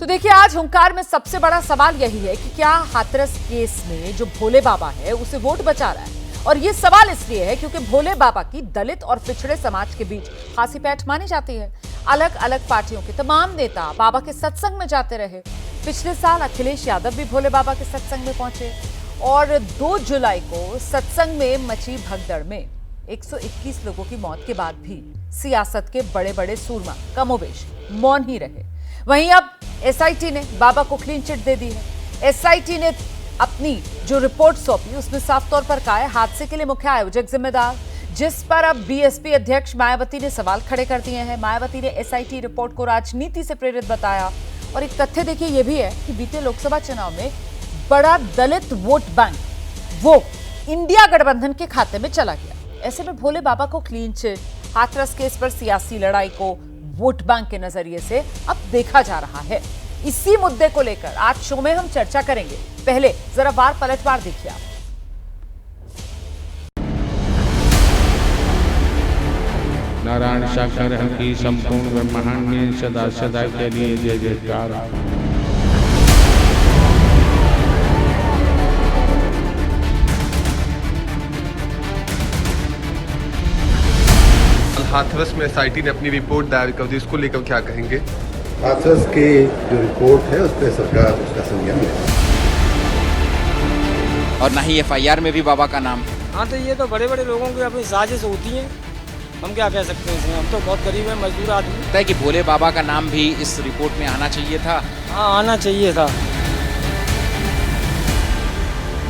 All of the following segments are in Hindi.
तो देखिए, आज हुंकार में सबसे बड़ा सवाल यही है कि क्या हाथरस केस में जो भोले बाबा है उसे वोट बचा रहा है। और ये सवाल इसलिए है क्योंकि भोले बाबा की दलित और पिछड़े समाज के बीच खासी पैठ मानी जाती है। अलग अलग पार्टियों के तमाम नेता बाबा के सत्संग में जाते रहे। पिछले साल अखिलेश यादव भी भोले बाबा के सत्संग में पहुंचे और 2 जुलाई को सत्संग में मची भगदड़ में 121 लोगों की मौत के बाद भी सियासत के बड़े बड़े सूरमा कमोबेश मौन ही रहे। वहीं अब एसआईटी ने बाबा को क्लीन चिट दे दी है। एसआईटी ने अपनी जो रिपोर्ट सौंपी उसमें साफ तौर पर कहा है हादसे के लिए मुख्य आयोजक जिम्मेदार, जिस पर अब बीएसपी अध्यक्ष मायावती ने सवाल खड़े कर दिए हैं। मायावती ने एसआईटी रिपोर्ट को राजनीति से प्रेरित बताया। और एक तथ्य देखिए ये भी है कि बीते लोकसभा चुनाव में बड़ा दलित वोट बैंक वो इंडिया गठबंधन के खाते में चला गया। ऐसे में भोले बाबा को क्लीन चिट, हाथरस केस पर सियासी लड़ाई को वोट बैंक के नजरिए से अब देखा जा रहा है। इसी मुद्दे को लेकर आज शो में हम चर्चा करेंगे। पहले जरा वार पलटवार देखिए आप। नारायण साक्षर की संपूर्ण ब्रह्मांड में सदा सदा के लिए जय जयकार। हाथरस में एसआईटी ने अपनी रिपोर्ट दायर कर दी, इसको लेकर क्या कहेंगे? हाथरस की जो रिपोर्ट है उस पर सरकार उसका संज्ञान ले और ना ही एफआईआर में भी बाबा का नाम। हाँ, तो ये तो बड़े बड़े लोगों की अपनी साजिश होती है, हम क्या कह सकते हैं इसमें। हम तो बहुत गरीब हैं, मजदूर आदमी। लगता है कि भोले बाबा का नाम भी इस रिपोर्ट में आना चाहिए था। हाँ, आना चाहिए था।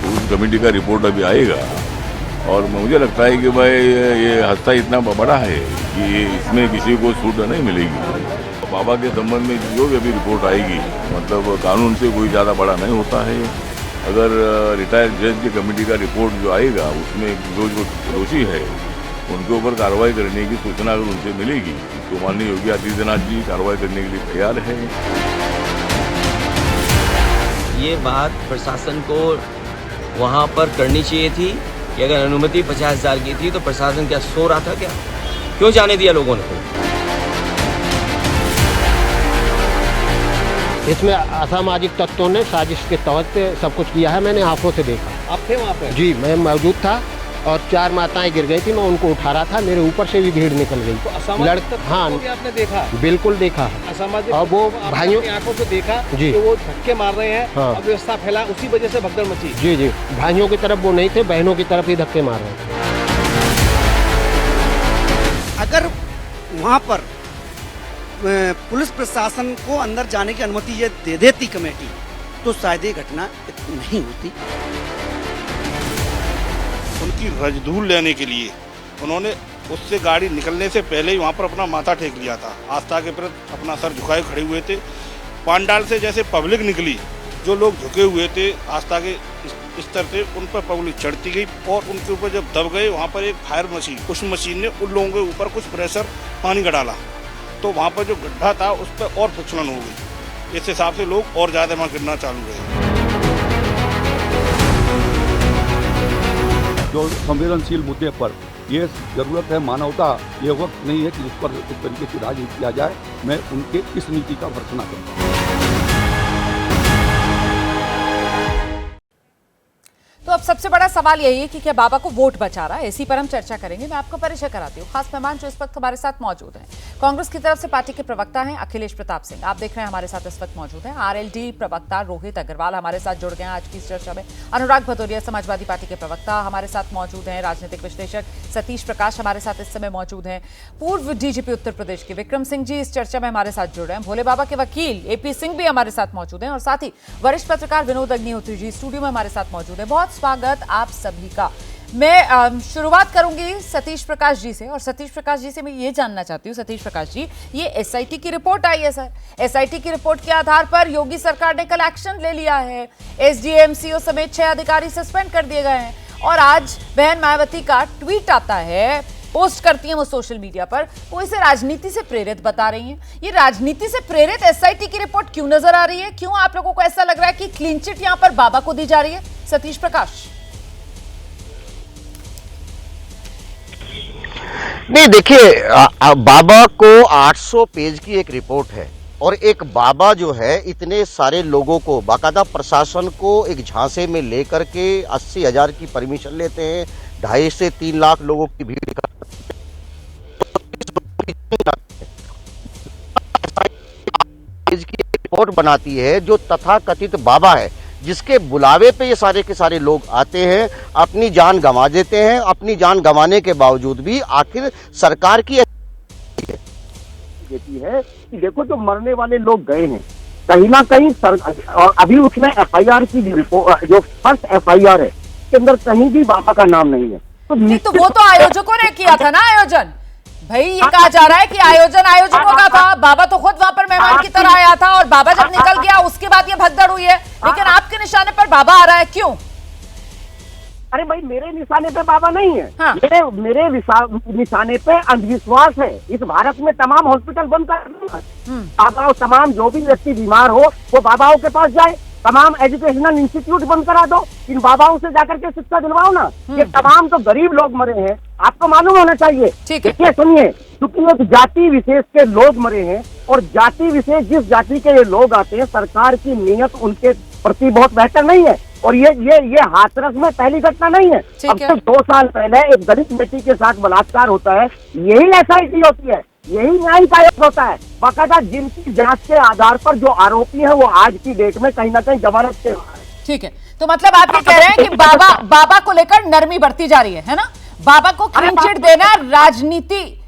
उस कमेटी का रिपोर्ट अभी आएगा और मुझे लगता है कि भाई ये हादसा इतना बड़ा है कि इसमें किसी को छूट नहीं मिलेगी। बाबा के संबंध में जो भी अभी रिपोर्ट आएगी, मतलब कानून से कोई ज़्यादा बड़ा नहीं होता है। अगर रिटायर्ड जज की कमेटी का रिपोर्ट जो आएगा उसमें जो दोषी है उनके ऊपर कार्रवाई करने की सूचना अगर उनसे मिलेगी तो माननीय योगी आदित्यनाथ जी कार्रवाई करने के लिए तैयार है। ये बात प्रशासन को वहाँ पर करनी चाहिए थी कि अगर अनुमति 50,000 की थी तो प्रशासन क्या सो रहा था क्या? क्यों जाने दिया लोगों ने? इसमें असामाजिक तत्वों ने साजिश के तहत पे सब कुछ किया है। मैंने आंखों से देखा। आप थे वहाँ पे? जी, मैं मौजूद था और 4 माताएं गिर गई थी, मैं उनको उठा रहा था, मेरे ऊपर से भी भीड़ निकल गई। तो हाँ, आपने देखा? बिल्कुल देखा। असामाजिक और वो भाइयों आंखों से देखा जी कि वो धक्के मार रहे हैं। हाँ। अव्यवस्था फैला, उसी वजह से भगदड़ मची। जी जी, भाइयों की तरफ वो नहीं थे, बहनों की तरफ ही धक्के मार रहे थे। अगर वहाँ पर पुलिस प्रशासन को अंदर जाने की अनुमति ये दे देती कमेटी तो शायद ये घटना नहीं होती। उनकी रजधूल लेने के लिए उन्होंने उससे गाड़ी निकलने से पहले ही वहाँ पर अपना माथा टेक लिया था। आस्था के प्रति अपना सर झुकाए खड़े हुए थे। पांडाल से जैसे पब्लिक निकली, जो लोग झुके हुए थे आस्था के स्तर से, उन पर पब्लिक चढ़ती गई और उनके ऊपर जब दब गए वहाँ पर एक फायर मशीन, उस मशीन ने उन लोगों के ऊपर कुछ प्रेशर पानी का डाला तो वहाँ पर जो गड्ढा था उस पर और फिसलन हो गई। इस हिसाब से लोग और ज़्यादा वहाँ गिरना चालू हुए। जो संवेदनशील मुद्दे पर ये जरूरत है मानवता, ये वक्त नहीं है कि उस पर इस तरीके की राजनीति किया जाए। मैं उनके इस नीति का भर्त्सना करूँगा। तो अब सबसे बड़ा सवाल यही है कि क्या बाबा को वोट बचा रहा है। इसी पर हम चर्चा करेंगे। मैं आपको परिचय कराती हूँ। खास मेहमान जो इस वक्त हमारे साथ मौजूद हैं, कांग्रेस की तरफ से पार्टी के प्रवक्ता हैं अखिलेश प्रताप सिंह, आप देख रहे हैं हमारे साथ इस वक्त मौजूद हैं। आरएलडी प्रवक्ता रोहित अग्रवाल हमारे साथ जुड़ गए हैं आज की इस चर्चा में। अनुराग भदौरिया समाजवादी पार्टी के प्रवक्ता हमारे साथ मौजूद हैं। राजनीतिक विश्लेषक सतीश प्रकाश हमारे साथ इस समय मौजूद हैं। पूर्व डीजीपी उत्तर प्रदेश के विक्रम सिंह जी इस चर्चा में हमारे साथ जुड़ रहे हैं। भोले बाबा के वकील एपी सिंह भी हमारे साथ मौजूद हैं और साथ ही वरिष्ठ पत्रकार विनोद अग्निहोत्री जी स्टूडियो में हमारे साथ मौजूद है। बहुत स्वागत आप सभी का। मैं शुरुआत करूंगी सतीश प्रकाश जी से और सतीश प्रकाश जी से मैं ये जानना चाहती हूँ, सतीश प्रकाश जी, ये एसआईटी की रिपोर्ट आई है सर। एसआईटी की रिपोर्ट के आधार पर योगी सरकार ने कल एक्शन ले लिया है। एसडीएम समेत 6 अधिकारी सस्पेंड कर दिए गए हैं और आज बहन मायावती का ट्वीट आता है, पोस्ट करती हैं वो सोशल मीडिया पर, वो इसे राजनीति से प्रेरित बता रही हैं। ये राजनीति से प्रेरित एसआईटी की रिपोर्ट क्यों नजर आ रही है? क्यों आप लोगों को ऐसा लग रहा है कि क्लीन चिट यहां पर बाबा को दी जा रही है? सतीश प्रकाश। नहीं, देखिए, बाबा को 800 पेज की एक रिपोर्ट है और एक बाबा जो है इतने सारे लोगों को, बाकायदा प्रशासन को एक झांसे में लेकर के 80,000 की परमिशन लेते हैं, 2.5 से 3 लाख लोगों की भीड़ की रिपोर्ट बनाती है। जो तथाकथित बाबा है जिसके बुलावे पे ये सारे के सारे लोग आते हैं, अपनी जान गंवा देते हैं। अपनी जान गंवाने के बावजूद भी आखिर सरकार की देती है कि देखो जो मरने वाले लोग गए हैं कहीं ना कहीं और अभी उसमें एफआईआर की रिपोर्ट, जो फर्स्ट एफआईआर है के अंदर कहीं भी बाबा का नाम नहीं है। तो वो तो आयोजकों ने किया था ना आयोजन। भाई ये कहा जा रहा है कि आयोजन आयोजकों का था, बाबा तो खुद वहां पर मेहमान की तरह आया था और बाबा जब निकल गया उसके बाद ये भगदड़ हुई है, लेकिन आपके निशाने पर बाबा आ रहा है, क्यों? अरे भाई मेरे निशाने पे बाबा नहीं है। हाँ। मेरे निशाने पे अंधविश्वास है। इस भारत में तमाम हॉस्पिटल बंद कर दूंगा, बाबाओं, तमाम जो भी व्यक्ति बीमार हो वो बाबाओं के पास जाए, तमाम एजुकेशनल इंस्टीट्यूट बंद करा दो, इन बाबाओं से जाकर के शिक्षा दिलवाओ ना। ये तमाम तो गरीब लोग मरे हैं, आपको मालूम होना चाहिए। देखिए सुनिए, क्योंकि एक जाति विशेष के लोग मरे हैं और जाति विशेष जिस जाति के ये लोग आते हैं, सरकार की नीयत उनके प्रति बहुत बेहतर नहीं है। और ये हाथरस में पहली घटना नहीं है। अब से 2 साल पहले एक दलित बेटी के साथ बलात्कार होता है, यही एसआईटी होती है, यही न्यायिक आयोग होता है। बाकायदा जिनकी जांच के आधार पर जो आरोपी है वो आज की डेट में कहीं ना कहीं जमानत के। ठीक है, तो मतलब आप ये कह रहे हैं कि बाबा को लेकर नरमी बढ़ती जा रही है ना? बाबा को क्लीन चिट देना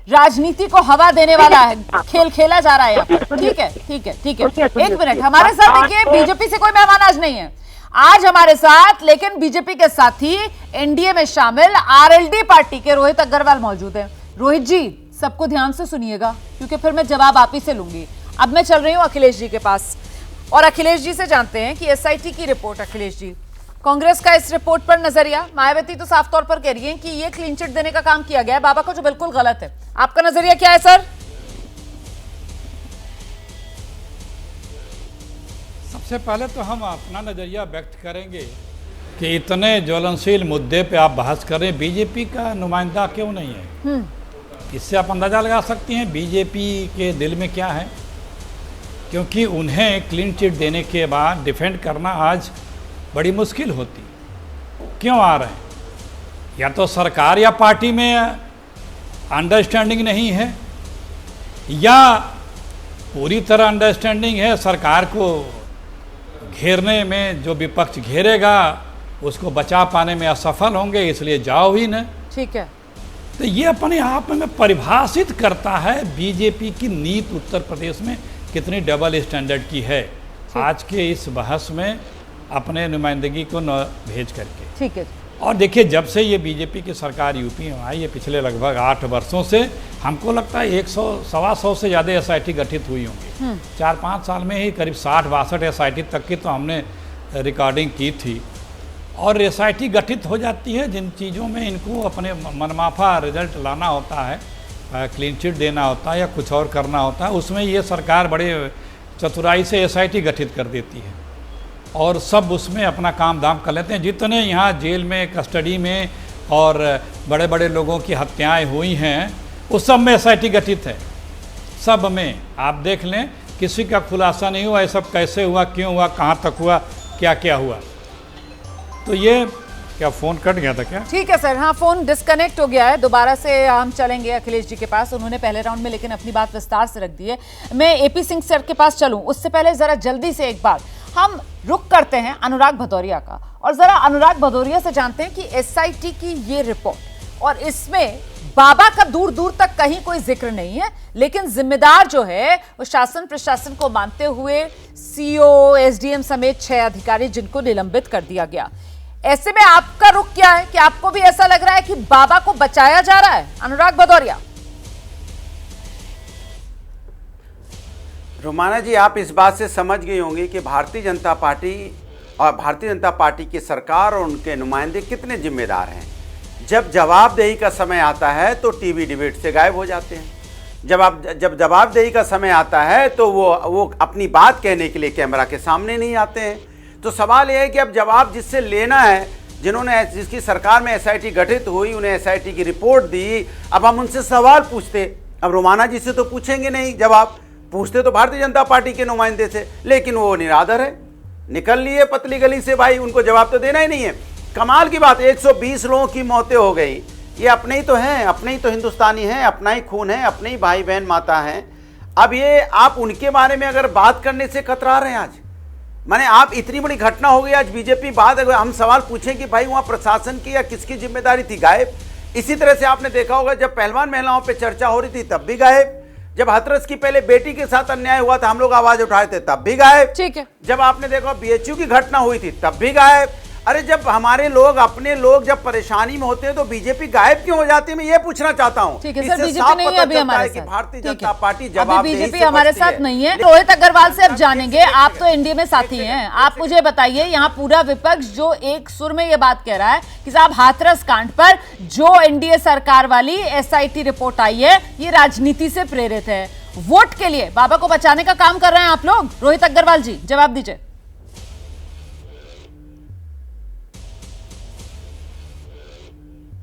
राजनीति को हवा देने वाला है, खेल खेला जा रहा है यहाँ पर। ठीक है ठीक है ठीक है, एक मिनट, हमारे साथ देखिए बीजेपी से कोई मेहमान आज नहीं है आज हमारे साथ, लेकिन बीजेपी के साथ ही एनडीए में शामिल आरएलडी पार्टी के रोहित अग्रवाल मौजूद हैं। रोहित जी, सबको ध्यान से सुनिएगा क्योंकि फिर मैं जवाब आप ही से लूंगी। अब मैं चल रही हूं अखिलेश जी के पास और अखिलेश जी से जानते हैं कि एसआईटी की रिपोर्ट। अखिलेश जी, कांग्रेस का इस रिपोर्ट पर नजरिया, मायावती तो साफ तौर पर कह रही है कि ये क्लीन चिट देने का काम किया गया है बाबा को, जो बिल्कुल गलत है। आपका नजरिया क्या है सर? सबसे पहले तो हम अपना नज़रिया व्यक्त करेंगे कि इतने ज्वलनशील मुद्दे पे आप बहस करें, बीजेपी का नुमाइंदा क्यों नहीं है? इससे आप अंदाज़ा लगा सकती हैं बीजेपी के दिल में क्या है, क्योंकि उन्हें क्लीन चिट देने के बाद डिफेंड करना आज बड़ी मुश्किल होती। क्यों आ रहे हैं? या तो सरकार या पार्टी में अंडरस्टैंडिंग नहीं है, या पूरी तरह अंडरस्टैंडिंग है, सरकार को घेरने में जो विपक्ष घेरेगा उसको बचा पाने में असफल होंगे, इसलिए जाओ ही न। ठीक है, तो ये अपने आप में परिभाषित करता है बीजेपी की नीति उत्तर प्रदेश में कितनी डबल स्टैंडर्ड की है आज के इस बहस में अपने नुमाइंदगी को न भेज करके। ठीक है। और देखिए, जब से ये बीजेपी की सरकार यूपी में आई है, पिछले लगभग 8 वर्षों से हमको लगता है 100-125 से ज़्यादा एसआईटी गठित हुई होंगी। 4-5 साल में ही करीब 60-62 एसआईटी तक की तो हमने रिकॉर्डिंग की थी। और एसआईटी गठित हो जाती है जिन चीज़ों में इनको अपने मनमाफा रिजल्ट लाना होता है, क्लीन चिट देना होता है या कुछ और करना होता है, उसमें ये सरकार बड़े चतुराई से एसआईटी गठित कर देती है और सब उसमें अपना काम दाम कर लेते हैं। जितने यहाँ जेल में, कस्टडी में और बड़े बड़े लोगों की हत्याएं हुई हैं उस सब में एसआईटी गठित है। सब में आप देख लें, किसी का खुलासा नहीं हुआ, ये सब कैसे हुआ, क्यों हुआ, कहाँ तक हुआ, क्या क्या हुआ। तो ये क्या फ़ोन कट गया था क्या? ठीक है सर, हाँ फ़ोन डिस्कनेक्ट हो गया है। दोबारा से हम चलेंगे अखिलेश जी के पास। उन्होंने पहले राउंड में लेकिन अपनी बात विस्तार से रख दी है। मैं एपी सिंह सर के पास चलूँ उससे पहले ज़रा जल्दी से एक बात हम रुक करते हैं अनुराग भदौरिया का, और ज़रा अनुराग भदौरिया से जानते हैं कि एसआईटी की ये रिपोर्ट, और इसमें बाबा का दूर दूर तक कहीं कोई जिक्र नहीं है, लेकिन जिम्मेदार जो है वो शासन प्रशासन को मानते हुए सीओ, एसडीएम समेत 6 अधिकारी जिनको निलंबित कर दिया गया। ऐसे में आपका रुख क्या है कि आपको भी ऐसा लग रहा है कि बाबा को बचाया जा रहा है? अनुराग भदौरिया। रोमाना जी, आप इस बात से समझ गई होंगी कि भारतीय जनता पार्टी और भारतीय जनता पार्टी की सरकार और उनके नुमाइंदे कितने जिम्मेदार हैं। जब जवाबदेही का समय आता है तो टीवी डिबेट से गायब हो जाते हैं। जब जवाबदेही का समय आता है तो वो अपनी बात कहने के लिए कैमरा के सामने नहीं आते हैं। तो सवाल यह है कि अब जवाब जिससे लेना है, जिसकी सरकार में एसआईटी गठित हुई, उन्हें एसआईटी की रिपोर्ट दी, अब हम उनसे सवाल पूछते। अब रोमाना जी से तो पूछेंगे नहीं जवाब, पूछते तो भारतीय जनता पार्टी के नुमाइंदे से, लेकिन वो निरादर है, निकल लिए पतली गली से भाई, उनको जवाब तो देना ही नहीं है। कमाल की बात, 120 लोगों की मौतें हो गई, ये अपने ही तो हैं, अपने ही तो हिंदुस्तानी हैं, अपना ही खून है, अपने ही भाई बहन माता हैं। अब ये आप उनके बारे में अगर बात करने से कतरा रहे हैं आज, माने आप इतनी बड़ी घटना हो गई आज बीजेपी बात, अगर हम सवाल पूछें कि भाई वहाँ प्रशासन की या किसकी जिम्मेदारी थी, गायब। इसी तरह से आपने देखा होगा जब पहलवान महिलाओं पे चर्चा हो रही थी तब भी गायब, जब हाथरस की पहले बेटी के साथ अन्याय हुआ था हम लोग आवाज उठाए थे तब भी गायब, ठीक है। जब आपने देखा बीएचयू की घटना हुई थी तब भी गायब। अरे जब हमारे लोग अपने लोग जब परेशानी में होते हैं तो बीजेपी गायब क्यों हो जाती है, मैं ये पूछना चाहता हूँ। ठीक है सर, बीजेपी नहीं है अभी हमारे साथ, भारतीय जनता पार्टी अभी बीजेपी हमारे साथ नहीं है। रोहित अग्रवाल से अब जानेंगे, आप तो एनडीए में साथी हैं, आप मुझे बताइए यहाँ पूरा विपक्ष जो एक सुर में ये बात कह रहा है कि साहब हाथरस कांड पर जो एनडीए सरकार वाली एसआईटी रिपोर्ट आई है ये राजनीति से प्रेरित है, वोट के लिए बाबा को बचाने का काम कर रहे हैं आप लोग। रोहित अग्रवाल जी जवाब दीजिए।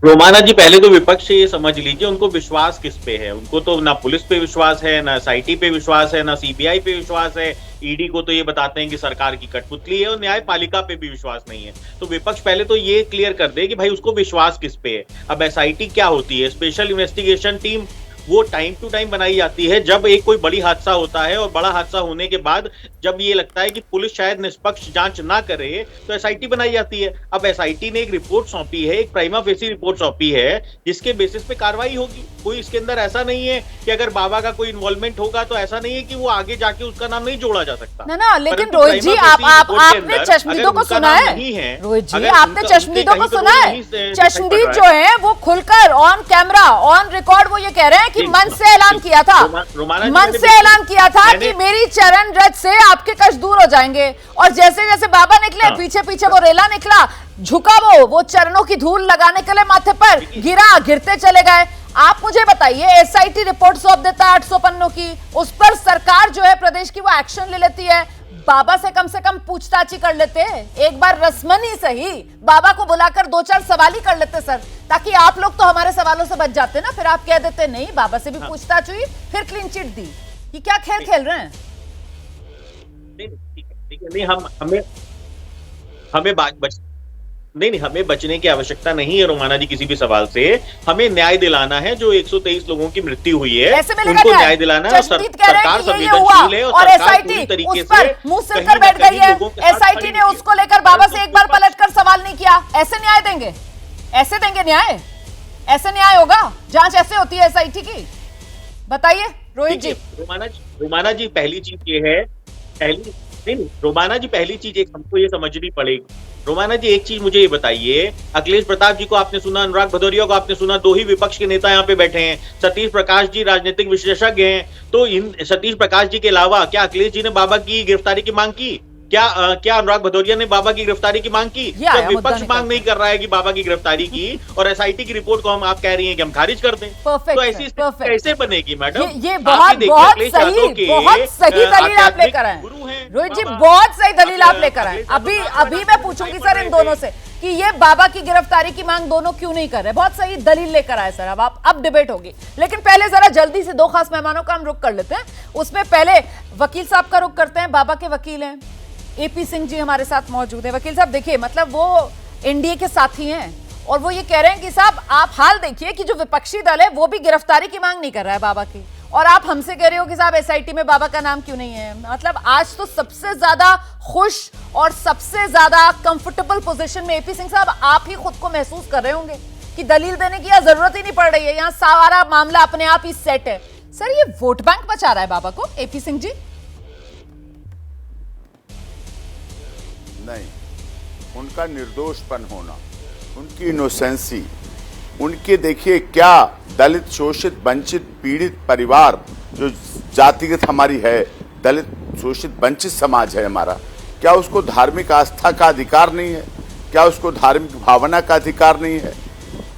रोमाना जी, पहले तो विपक्ष से ये समझ लीजिए उनको विश्वास किस पे है। उनको तो ना पुलिस पे विश्वास है, ना एसआईटी पे विश्वास है, ना सीबीआई पे विश्वास है। ईडी को तो ये बताते हैं कि सरकार की कठपुतली है और न्यायपालिका पे भी विश्वास नहीं है। तो विपक्ष पहले तो ये क्लियर कर दे कि भाई उसको विश्वास किस पे है। अब एसआईटी क्या होती है, स्पेशल इन्वेस्टिगेशन टीम, वो टाइम टू टाइम बनाई जाती है जब एक कोई बड़ी हादसा होता है और बड़ा हादसा होने के बाद जब ये लगता है कि पुलिस शायद निष्पक्ष जांच ना करे तो एसआईटी बनाई जाती है। अब एसआईटी ने एक रिपोर्ट सौंपी है, एक प्राइमा फेसी रिपोर्ट सौंपी है जिसके बेसिस पे कार्रवाई होगी। कोई इसके अंदर ऐसा नहीं है कि अगर बाबा का कोई इन्वॉल्वमेंट होगा तो ऐसा नहीं है कि वो आगे जाके उसका नाम नहीं जोड़ा जा सकता ना। लेकिन रोहित जी आपने चश्मदीदों को सुना है, रोहित जी आपने चश्मदीदों को सुना है, चश्मदीद जो है वो खुलकर ऑन कैमरा ऑन रिकॉर्ड वो ये कह रहे हैं कि मन से ऐलान किया था, मन से ऐलान किया था कि मेरी चरण रज से आपके कष्ट दूर हो जाएंगे। और जैसे जैसे बाबा निकले पीछे पीछे वो रेला निकला, झुका वो चरणों की धूल लगाने के लिए माथे पर गिरा, गिरते चले गए। आप मुझे बताइए, एसआईटी रिपोर्ट सौंप देता है 800 पन्नों की, उस पर सरकार जो है प्रदेश की वो एक्शन ले लेती है। बाबा से कम पूछताछ ही कर लेते, एक बार रस्मन ही सही बाबा को बुलाकर 2-4 सवाल ही कर लेते सर, ताकि आप लोग तो हमारे सवालों से बच जाते ना। फिर आप कह देते नहीं बाबा से भी पूछताछ हुई फिर क्लीन चिट दी, ये क्या खेल खेल रहे हैं? नहीं, हमें बचने की आवश्यकता नहीं है रोमाना जी किसी भी सवाल से। हमें न्याय दिलाना है, जो 123 लोगों की मृत्यु हुई है उनको न्याय दिलाना है। सरकार संवेदनशील है और एसआईटी उस पर मुंह सिलकर बैठ गई है। एसआईटी ने उसको लेकर बाबा से एक बार पलटकर सवाल नहीं किया। ऐसे न्याय देंगे? ऐसे देंगे न्याय? ऐसे न्याय होगा? जांच ऐसे होती है एसआईटी की? बताइए रोहित जी। रोमाना जी पहली चीज ये है, रोमाना जी पहली चीज एक हमको ये समझनी पड़ेगी। रोमाना जी एक चीज मुझे ये बताइए, अखिलेश प्रताप जी को आपने सुना, अनुराग भदौरिया को आपने सुना, 2 ही विपक्ष के नेता यहाँ पे बैठे हैं। सतीश प्रकाश जी राजनीतिक विशेषज्ञ हैं, तो इन सतीश प्रकाश जी के अलावा क्या अखिलेश जी ने बाबा की गिरफ्तारी की मांग की? क्या अनुराग भदौरिया ने बाबा की गिरफ्तारी की मांग की? जब विपक्ष मांग नहीं कर रहा है कि बाबा की गिरफ्तारी की और एसआईटी की रिपोर्ट को आप कह रही हैं कि हम खारिज कर दें, तो ऐसी स्थिति कैसे बनेगी मैडम? ये बहुत सही दलील आप लेकर आए रोहित जी, बहुत सही दलील आप लेकर आए। अभी मैं पूछूंगी सर इन दोनों से कि ये बाबा की गिरफ्तारी की मांग दोनों क्यों नहीं कर रहे। बहुत सही दलील लेकर आए सर, अब डिबेट होगी। लेकिन पहले जरा जल्दी से 2 खास मेहमानों का हम रुख कर लेते हैं। उसमें पहले वकील साहब का रुख करते हैं, बाबा के वकील हैं एपी सिंह जी हमारे साथ मौजूद है। वकील साहब देखिए, मतलब वो एनडीए के साथी हैं और वो ये कह रहे हैं कि साहब आप हाल देखिए कि जो विपक्षी दल है वो भी गिरफ्तारी की मांग नहीं कर रहा है बाबा की, और आप हमसे कह रहे हो कि साहब एसआईटी में बाबा का नाम क्यों नहीं है। मतलब आज तो सबसे ज्यादा खुश और सबसे ज्यादा कंफर्टेबल पोजीशन में एपी सिंह साहब आप ही खुद को महसूस कर रहे होंगे कि दलील देने की जरूरत ही नहीं पड़ रही है, यहाँ सारा मामला अपने आप ही सेट है। सर ये वोट बैंक बचा रहा है बाबा को एपी सिंह जी? नहीं, उनका निर्दोषपन होना, उनकी इनोसेंसी, उनके देखिए क्या दलित शोषित वंचित पीड़ित परिवार जो जातिगत हमारी है, दलित शोषित वंचित समाज है हमारा, क्या उसको धार्मिक आस्था का अधिकार नहीं है? क्या उसको धार्मिक भावना का अधिकार नहीं है?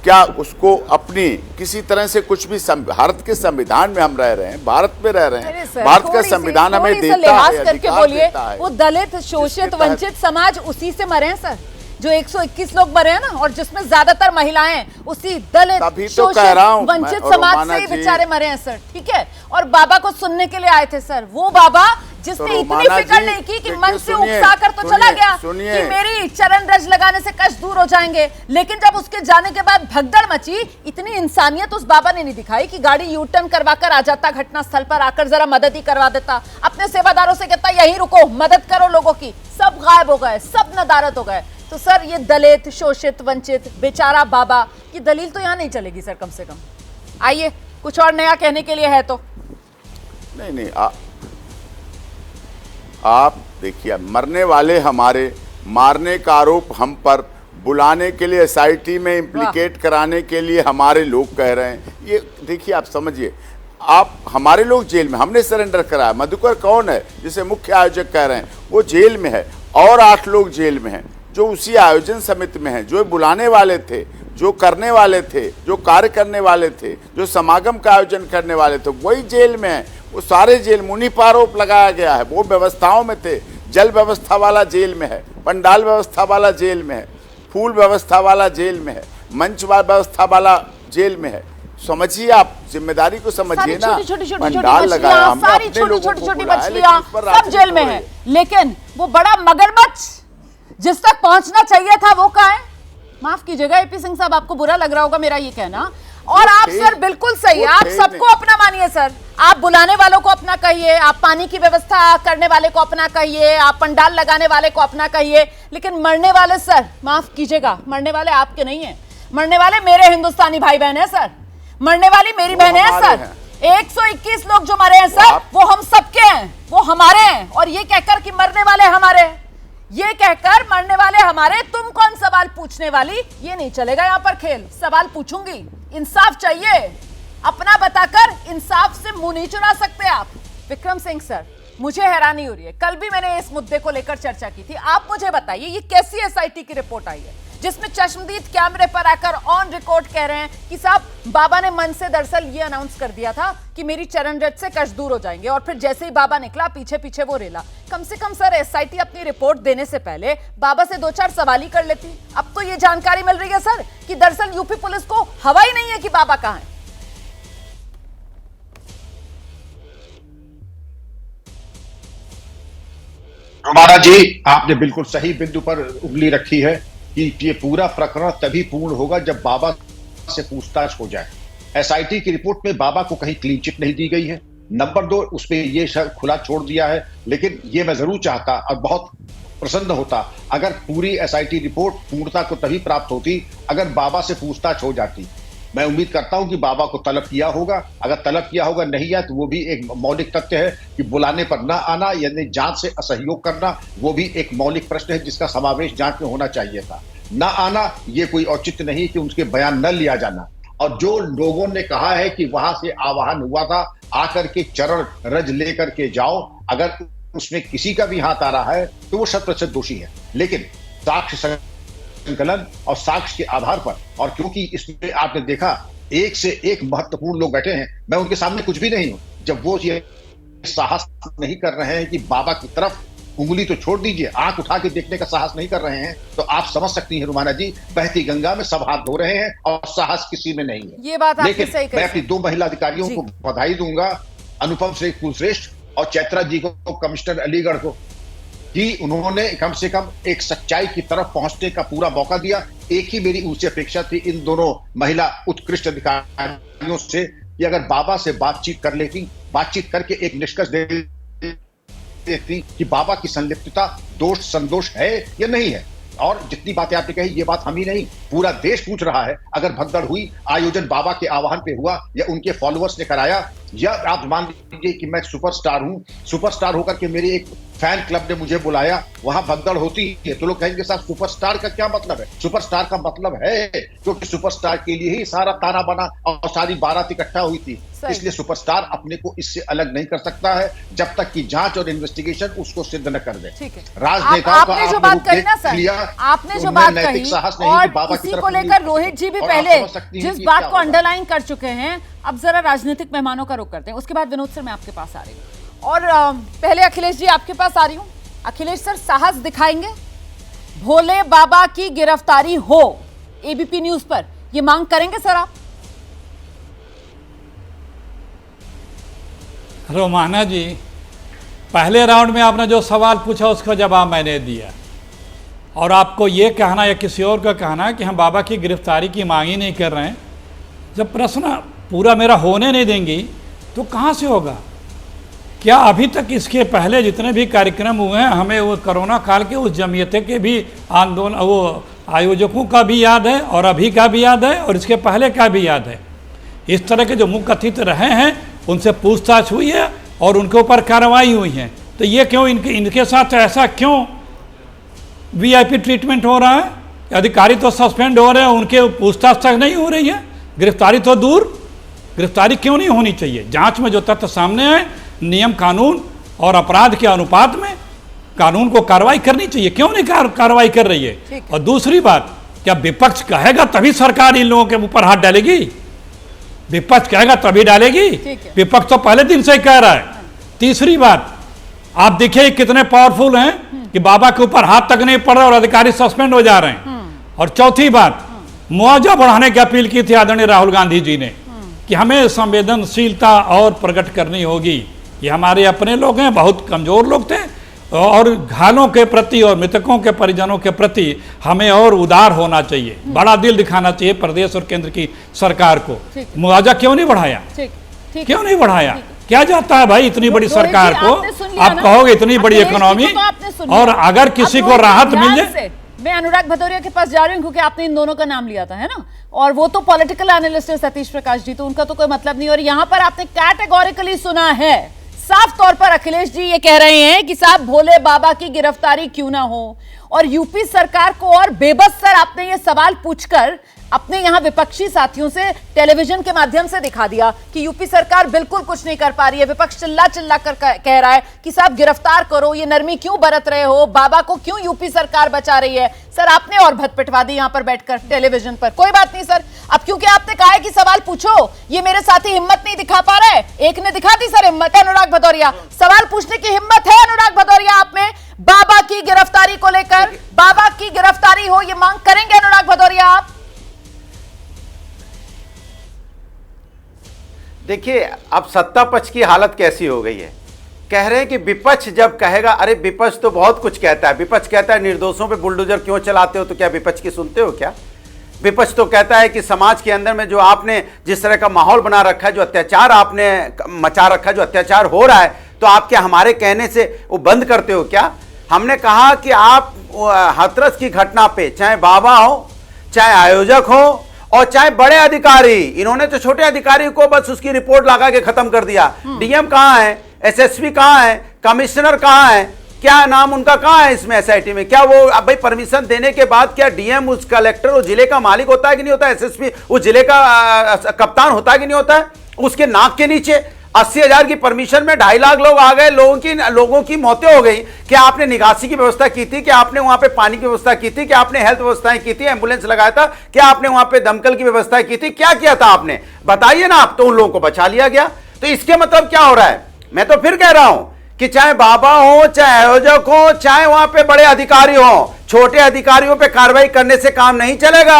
क्या उसको अपनी किसी तरह से कुछ भी भारत के संविधान में हम रह रहे हैं, भारत में रह रहे हैं, भारत का संविधान हमें देता है, करके बोलिए वो दलित शोषित वंचित समाज उसी से मरे हैं सर। जो 121 लोग मरे हैं ना, और जिसमें ज्यादातर महिलाएं हैं, उसी दलित, तभी तो शोषित, कह रहा हूं वंचित और समाज रोमाना से ही जी, बेचारे मरे हैं सर, ठीक है। और बाबा को सुनने के लिए आए थे सर, वो बाबा जिसने तो इतनी रोमाना फिक्र जी, नहीं की कि देखिए, मन से सुनिए, उकसा कर तो चला गया सुनिए। कि मेरी चरण रज लगाने से कष्ट दूर हो जाएंगे, लेकिन जब उसके जाने के बाद भगदड़ मची, इतनी इंसानियत उस बाबा ने नहीं दिखाई कि गाड़ी यू टर्न करवा कर आ जाता घटना स्थल पर, आकर जरा मदद ही करवा देता, अपने सेवादारों से कहता यहीं रुको, मदद करो लोगों की। सब गायब हो गए, सब नदारद हो गए। तो सर ये दलित, शोषित, वंचित, बेचारा बाबा की दलील तो यहाँ नहीं चलेगी सर, कम से कम। आइए कुछ और नया कहने के लिए है तो। नहीं, आप देखिए, मरने वाले हमारे, मारने का आरोप हम पर, बुलाने के लिए एसआईटी में इम्प्लीकेट कराने के लिए हमारे लोग कह रहे हैं। ये देखिए, आप समझिए, आप हमारे लोग जेल में, हमने सरेंडर कराया। मधुकर कौन है जिसे मुख्य आयोजक कह रहे हैं, वो जेल में है, और 8 लोग जेल में हैं जो उसी आयोजन समिति में हैं, जो बुलाने वाले थे, जो करने वाले थे, जो कार्य करने वाले थे, जो समागम का आयोजन करने वाले थे, वही जेल में है। वो सारे जेल में उन्हीं पर आरोप लगाया गया है। वो व्यवस्थाओं में थे, जल व्यवस्था वाला जेल में है, पंडाल व्यवस्था वाला जेल में है, फूल व्यवस्था वाला जेल में है, मंच व्यवस्था वाला जेल में है। समझिए, आप जिम्मेदारी को समझिए ना। पंडाल लगाया हमने, सारी छोटी छोटी मछलियां सब जेल में है, लेकिन वो बड़ा मगरमच्छ जिस तक पहुंचना चाहिए था वो कहाँ है? माफ कीजिएगा एपी सिंह साहब, आपको बुरा लग रहा होगा मेरा ये कहना, और आप सर बिल्कुल सही, आप सबको अपना मानिए सर। आप बुलाने वालों को अपना कहिए, आप पानी की व्यवस्था करने वाले को अपना कहिए, आप पंडाल लगाने वाले को अपना कहिए, लेकिन मरने वाले सर, माफ कीजिएगा, मरने वाले आपके नहीं है, मरने वाले मेरे हिंदुस्तानी भाई बहन है सर, मरने वाली मेरी बहनें हैं सर। 121 लोग जो मरे हैं सर, वो हम सबके हैं, वो हमारे हैं। और ये कहकर कि मरने वाले हमारे, ये कहकर मरने वाले हमारे, तुम कौन सवाल पूछने वाली, ये नहीं चलेगा यहाँ पर खेल। सवाल पूछूंगी, इंसाफ चाहिए, अपना बताकर इंसाफ से मुंह नहीं चुरा सकते आप। विक्रम सिंह सर, मुझे हैरानी हो रही है, कल भी मैंने इस मुद्दे को लेकर चर्चा की थी। आप मुझे बताइए, ये कैसी एसआईटी की रिपोर्ट आई है जिसमें चश्मदीद कैमरे पर आकर ऑन रिकॉर्ड कह रहे हैं कि साहब बाबा ने मन से दरअसल ये अनाउंस कर दिया था कि मेरी चरण रज से कष्ट दूर हो जाएंगे, और फिर जैसे ही बाबा निकला पीछे पीछे वो रेला। कम से कम सर एसआईटी अपनी रिपोर्ट देने से पहले बाबा से 2-4 सवाल ही कर लेती। अब तो ये जानकारी मिल रही है सर कि दरअसल यूपी पुलिस को हवा ही नहीं है कि बाबा कहां है। रोमाना जी, आपने बिल्कुल सही बिंदु पर उंगली रखी है कि ये पूरा प्रकरण तभी पूर्ण होगा जब बाबा से पूछताछ हो जाए। एसआईटी की रिपोर्ट में बाबा को कहीं क्लीन चिट नहीं दी गई है। नंबर 2, उसमें ये खुला छोड़ दिया है। लेकिन ये मैं जरूर चाहता और बहुत प्रसन्न होता अगर पूरी एसआईटी रिपोर्ट पूर्णता को तभी प्राप्त होती अगर बाबा से पूछताछ हो जाती। मैं उम्मीद करता हूं कि बाबा को तलब किया होगा। अगर तलब किया होगा नहीं है तो वो भी एक मौलिक तथ्य है कि बुलाने पर न आना यानी जांच से असहयोग करना, वो भी एक मौलिक प्रश्न है जिसका समावेश जांच में होना चाहिए था। न आना ये कोई औचित्य नहीं कि उनके बयान न लिया जाना। और जो लोगों ने कहा है कि वहां से आवाहन हुआ था आकर के चरण रज लेकर के जाओ, अगर उसमें किसी का भी हाथ आ रहा है तो वो 100% दोषी है। लेकिन साक्ष्य संकलन और साक्ष्य के आधार पर, और क्योंकि इसमें आपने देखा एक से एक महत्वपूर्ण लोग बैठे हैं, मैं उनके सामने कुछ भी नहीं हूं। जब वो ये साहस नहीं कर रहे हैं कि बाबा की तरफ उंगली तो छोड़ दीजिए, आंख उठा के देखने का साहस नहीं कर रहे हैं, तो आप समझ सकती हैं रुमाना जी, बहती गंगा में सब हाथ धो रहे हैं और साहस किसी में नहीं है। ये बात आपने लेकिन सही कही। मैं अपनी 2 महिला अधिकारियों को बधाई दूंगा, अनुपम कुलश्रेष्ठ और चैत्रा जी को, कमिश्नर अलीगढ़ को, कि उन्होंने कम से कम एक सच्चाई की तरफ पहुंचने का पूरा मौका दिया। एक ही मेरी उनसे अपेक्षा थी इन दोनों महिला उत्कृष्ट अधिकारियों से कि अगर बाबा से बातचीत कर लेती, बातचीत करके एक निष्कर्ष दे देती कि बाबा की संलिप्तता दोष संदोष है या नहीं है। और जितनी बातें आपने कही, ये बात हम ही नहीं पूरा देश पूछ रहा है। अगर भगदड़ हुई, आयोजन बाबा के आह्वान पे हुआ या उनके फॉलोअर्स ने कराया, या आप मान लीजिए कि मैं सुपरस्टार हूं, सुपरस्टार होकर के मेरे एक फैन क्लब ने मुझे बुलाया, वहां भगदड़ होती है तो लोग कहेंगे साहब सुपरस्टार का क्या मतलब है? सुपरस्टार का मतलब है क्योंकि सुपरस्टार के लिए ही सारा ताना बना और सारी बारात इकट्ठा हुई थी। इसलिए सुपरस्टार अपने को इससे अलग नहीं कर सकता है जब तक कि जांच और इन्वेस्टिगेशन उसको सिद्ध न कर दे। राजनेताओं का आपने जो बात कही ना सर, आपने जो बात कही, और इसी को लेकर रोहित जी भी पहले जिस बात को अंडरलाइन कर चुके हैं, अब जरा राजनीतिक मेहमानों का रुख करते हैं, उसके बाद विनोद सर मैं आपके पास आ रही हूँ। और पहले अखिलेश जी आपके पास आ रही हूँ। अखिलेश सर, साहस दिखाएंगे भोले बाबा की गिरफ्तारी हो एबीपी न्यूज पर, ये मांग करेंगे सर आप? रोमाना जी, पहले राउंड में आपने जो सवाल पूछा उसका जवाब मैंने दिया, और आपको ये कहना या किसी और का कहना कि हम बाबा की गिरफ्तारी की मांग ही नहीं कर रहे हैं, जब प्रश्न पूरा मेरा होने नहीं देंगी तो कहाँ से होगा? क्या अभी तक इसके पहले जितने भी कार्यक्रम हुए हैं, हमें वो कोरोना काल के उस जमीयते के भी आंदोलन, वो आयोजकों का भी याद है, और अभी का भी याद है, और इसके पहले का भी याद है। इस तरह के जो मुख्य कथित रहे हैं उनसे पूछताछ हुई है और उनके ऊपर कार्रवाई हुई है। तो ये क्यों इनके साथ ऐसा क्यों वीआईपी ट्रीटमेंट हो रहा है? अधिकारी तो सस्पेंड हो रहे हैं, उनके पूछताछ तक नहीं हो रही है, गिरफ्तारी तो दूर। गिरफ्तारी क्यों नहीं होनी चाहिए? जांच में जो तथ्य सामने आए, नियम कानून और अपराध के अनुपात में कानून को कार्रवाई करनी चाहिए, क्यों नहीं कार्रवाई कर रही है? और दूसरी बात, क्या विपक्ष कहेगा तभी सरकार इन लोगों के ऊपर हाथ डालेगी? विपक्ष कहेगा तभी डालेगी? विपक्ष तो पहले दिन से ही कह रहा है। तीसरी बात, आप देखिए कितने पावरफुल हैं कि बाबा के ऊपर हाथ तक नहीं पड़ रहा और अधिकारी सस्पेंड हो जा रहे हैं। और चौथी बात, मुआवजा बढ़ाने की अपील की थी आदरणीय राहुल गांधी जी ने कि हमें संवेदनशीलता और प्रकट करनी होगी। ये हमारे अपने लोग हैं, बहुत कमजोर लोग थे, और घायलों के प्रति और मृतकों के परिजनों के प्रति हमें और उदार होना चाहिए, बड़ा दिल दिखाना चाहिए प्रदेश और केंद्र की सरकार को। मुआवजा क्यों नहीं बढ़ाया? क्यों नहीं बढ़ाया? क्या जाता है भाई इतनी बड़ी सरकार को? आप कहोगे इतनी बड़ी इकोनॉमी, और अगर किसी को राहत मिल जाए। मैं अनुराग भदौरिया के पास जा रही हूँ क्योंकि आपने इन दोनों का नाम लिया था, है ना, और वो तो पॉलिटिकल एनालिस्ट है सतीश प्रकाश जी, तो उनका तो कोई मतलब नहीं। और यहाँ पर आपने कैटेगोरिकली सुना है, साफ तौर पर अखिलेश जी ये कह रहे हैं कि साहब भोले बाबा की गिरफ्तारी क्यों ना हो, और यूपी सरकार को और बेबस सर आपने ये सवाल पूछकर अपने यहां विपक्षी साथियों से टेलीविजन के माध्यम से दिखा दिया कि यूपी सरकार बिल्कुल कुछ नहीं कर पा रही है। विपक्ष चिल्ला चिल्ला कर कह रहा है कि साहब गिरफ्तार करो, ये नरमी क्यों बरत रहे हो, बाबा को क्यों यूपी सरकार बचा रही है? सर आपने और भत पिटवा दी यहां पर बैठकर टेलीविजन पर। कोई बात नहीं सर, अब क्योंकि आपने कहा है कि सवाल पूछो, ये मेरे साथी हिम्मत नहीं दिखा पा रहे, एक ने दिखा दी सर हिम्मत, अनुराग भदौरिया, सवाल पूछने की हिम्मत है अनुराग भदौरिया आप में? बाबा की गिरफ्तारी को लेकर, बाबा की गिरफ्तारी हो ये मांग करेंगे अनुराग भदौरिया आप? देखिए, अब सत्ता पक्ष की हालत कैसी हो गई है। कह रहे हैं कि विपक्ष जब कहेगा, अरे विपक्ष तो बहुत कुछ कहता है, विपक्ष कहता है निर्दोषों पे बुलडोजर क्यों चलाते हो, तो क्या विपक्ष की सुनते हो क्या? विपक्ष तो कहता है कि समाज के अंदर में जो आपने जिस तरह का माहौल बना रखा है, जो अत्याचार आपने मचा रखा है, जो अत्याचार हो रहा है, तो आप क्या हमारे कहने से वो बंद करते हो क्या? हमने कहा कि आप हाथरस की घटना पे, चाहे बाबा हो, चाहे आयोजक हो, और चाहे बड़े अधिकारी, इन्होंने तो छोटे अधिकारी को बस उसकी रिपोर्ट लगा के खत्म कर दिया। डीएम कहाँ है, एसएसपी कहाँ है, कमिश्नर कहाँ है, क्या नाम उनका कहाँ है इसमें एसआईटी में? क्या वो अब भाई परमिशन देने के बाद क्या डीएम उस कलेक्टर उस जिले का मालिक होता है कि नहीं होता है? एसएसपी उस जिले का कप्तान होता है कि नहीं होता है? उसके नाक के नीचे 80,000 की परमिशन में 2.5 लाख लोग आ गए, लोगों की मौतें हो गई। क्या आपने निकासी की व्यवस्था की थी? क्या आपने वहां पे पानी की व्यवस्था की थी? क्या आपने हेल्थ व्यवस्थाएं की थी? एम्बुलेंस लगाया था? क्या आपने वहां पे दमकल की व्यवस्था की थी? क्या किया था आपने? बताइए ना। आप तो उन लोगों को बचा लिया गया। तो इसके मतलब क्या हो रहा है? मैं तो फिर कह रहा हूं कि चाहे बाबा हो, चाहे आयोजक हो, चाहे वहां पे बड़े अधिकारी हो, छोटे अधिकारियों पे कार्रवाई करने से काम नहीं चलेगा।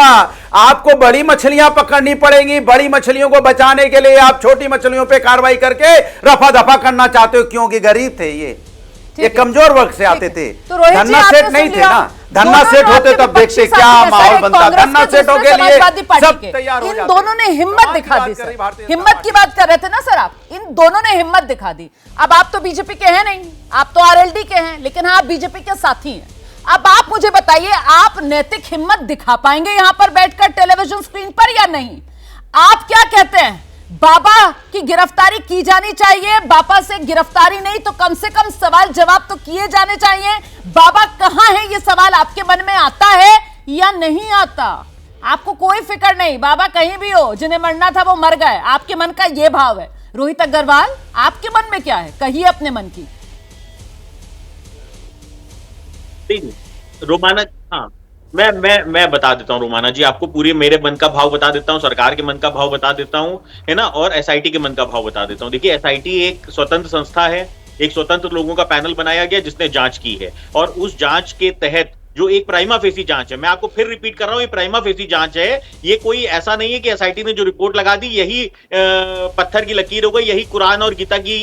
आपको बड़ी मछलियां पकड़नी पड़ेंगी। बड़ी मछलियों को बचाने के लिए आप छोटी मछलियों पे कार्रवाई करके रफा दफा करना चाहते हो, क्योंकि गरीब थे ये कमजोर वर्ग से आते थे। धन्ना सेठ नहीं थे ना, धन्ना सेठ होते तब देखते क्या माहौल बनता। धन्ना सेठों के लिए सब तैयार हो जाते। इन दोनों ने हिम्मत दिखा दी सर, हिम्मत की बात कर रहे थे ना सर आप, इन दोनों ने हिम्मत दिखा दी। अब आप तो बीजेपी के हैं नहीं, आप तो आरएलडी के हैं, लेकिन हाँ आप बीजेपी के साथी हैं। अब आप मुझे बताइए, आप नैतिक हिम्मत दिखा पाएंगे यहां पर बैठकर टेलीविजन स्क्रीन पर या नहीं? आप क्या कहते हैं, बाबा की गिरफ्तारी की जानी चाहिए? बाबा से गिरफ्तारी नहीं तो कम से कम सवाल जवाब तो किए जाने चाहिए। बाबा कहां है, ये सवाल आपके मन में आता है या नहीं आता? आपको कोई फिक्र नहीं, बाबा कहीं भी हो, जिन्हें मरना था वो मर गए, आपके मन का ये भाव है। रोहित अग्रवाल, आपके मन में क्या है, कहिए अपने मन की। रोमाना, हाँ मैं बता देता हूँ रोमाना जी, आपको पूरी मेरे मन का भाव बता देता हूँ, सरकार के मन का भाव बता देता हूँ, है ना, और एसआईटी के मन का भाव बता देता हूँ। देखिए, एसआईटी एक स्वतंत्र संस्था है, एक स्वतंत्र लोगों का पैनल बनाया गया जिसने जांच की है, और उस जांच के तहत जो एक प्राइमा फेसी जांच है। मैं आपको फिर रिपीट कर रहा हूं, ये प्राइमा फेसी जांच है। ये कोई ऐसा नहीं है कि एसआईटी ने जो रिपोर्ट लगा दी यही पत्थर की लकीर हो गई, यही कुरान और गीता की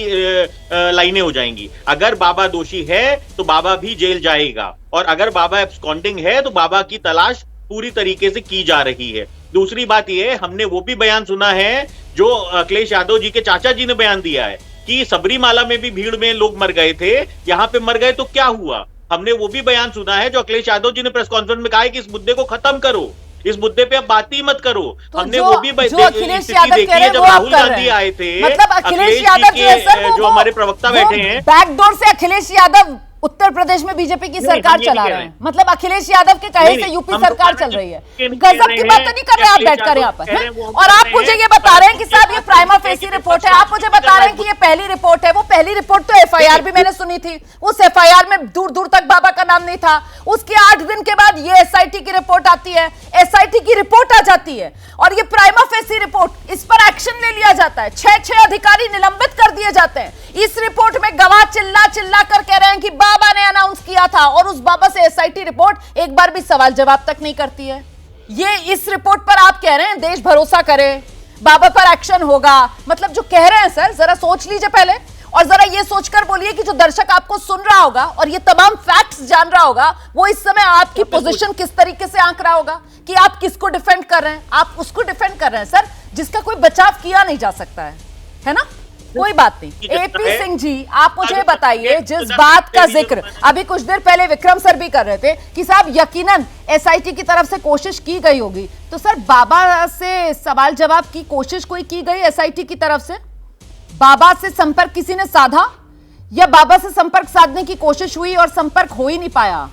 लाइनें हो जाएंगी। अगर बाबा दोषी है तो बाबा भी जेल जाएगा, और अगर बाबा एब्सकॉन्डिंग है तो बाबा की तलाश पूरी तरीके से की जा रही है। दूसरी बात यह, हमने वो भी बयान सुना है जो अखिलेश यादव जी के चाचा जी ने बयान दिया है कि सबरीमाला में भी भीड़ में लोग मर गए थे, यहां पे मर गए तो क्या हुआ। हमने वो भी बयान सुना है जो अखिलेश यादव जी ने प्रेस कॉन्फ्रेंस में कहा है कि इस मुद्दे को खत्म करो, इस मुद्दे पे अब बात ही मत करो। तो हमने वो भी अखिलेश यादव कह रहे हैं जब वो आप राहुल कर रहे गांधी हैं। आए थे, मतलब अखिलेश यादव जो है सर, जो हमारे प्रवक्ता बैठे हैं, बैकडोर से अखिलेश यादव उत्तर प्रदेश में बीजेपी की सरकार चला रहे हैं। मतलब अखिलेश यादव के कहे से यूपी सरकार चल रही है। गजब की बात नहीं कर रहे आप बैठकर यहाँ पर, और आप मुझे ये बता रहे हैं कि साहब ये प्राइमा फेसी रिपोर्ट है। आप मुझे बता रहे हैं कि ये पहली रिपोर्ट है। वो पहली रिपोर्ट तो एफआईआर भी मैंने सुनी थी, उस एफआईआर में दूर दूर तक बाबा का नाम नहीं था। उसके 8 दिन के बाद ये एसआईटी की रिपोर्ट आती है, एसआईटी की रिपोर्ट आ जाती है, और ये प्राइमा फेसी रिपोर्ट, इस पर एक्शन ले लिया जाता है। 6 अधिकारी निलंबित कर दिए जाते हैं। इस रिपोर्ट में गवाह चिल्ला चिल्ला कर कह रहे हैं कि बाबा ने अनाउंस किया था, और उस बाबा से एसआईटी रिपोर्ट एक बार भी सवाल जवाब तक नहीं करती है। ये इस रिपोर्ट पर आप कह रहे हैं देश भरोसा करे, बाबा पर एक्शन होगा। मतलब जो कह रहे हैं सर, जरा सोच लीजिए पहले, और जरा ये सोचकर बोलिए कि जो दर्शक आपको सुन रहा होगा और ये तमाम फैक्ट्स जान रहा होगा, वो इस समय आपकी पोजीशन किस तरीके से आंक रहा होगा कि आप किसको डिफेंड कर रहे हैं। आप उसको डिफेंड कर रहे हैं सर जिसका कोई बचाव किया नहीं जा सकता है ना। कोई बात नहीं। एपी सिंह जी, आप मुझे बताइए, जिस बात का जिक्र अभी कुछ देर पहले विक्रम सर भी कर रहे थे कि साहब यकीनन एसआईटी की तरफ से कोशिश की गई होगी, तो सर बाबा से सवाल जवाब की कोशिश कोई की गई एसआईटी की तरफ से? बाबा से संपर्क किसी ने साधा, या बाबा से संपर्क साधने की कोशिश हुई और संपर्क हो ही नहीं पाया?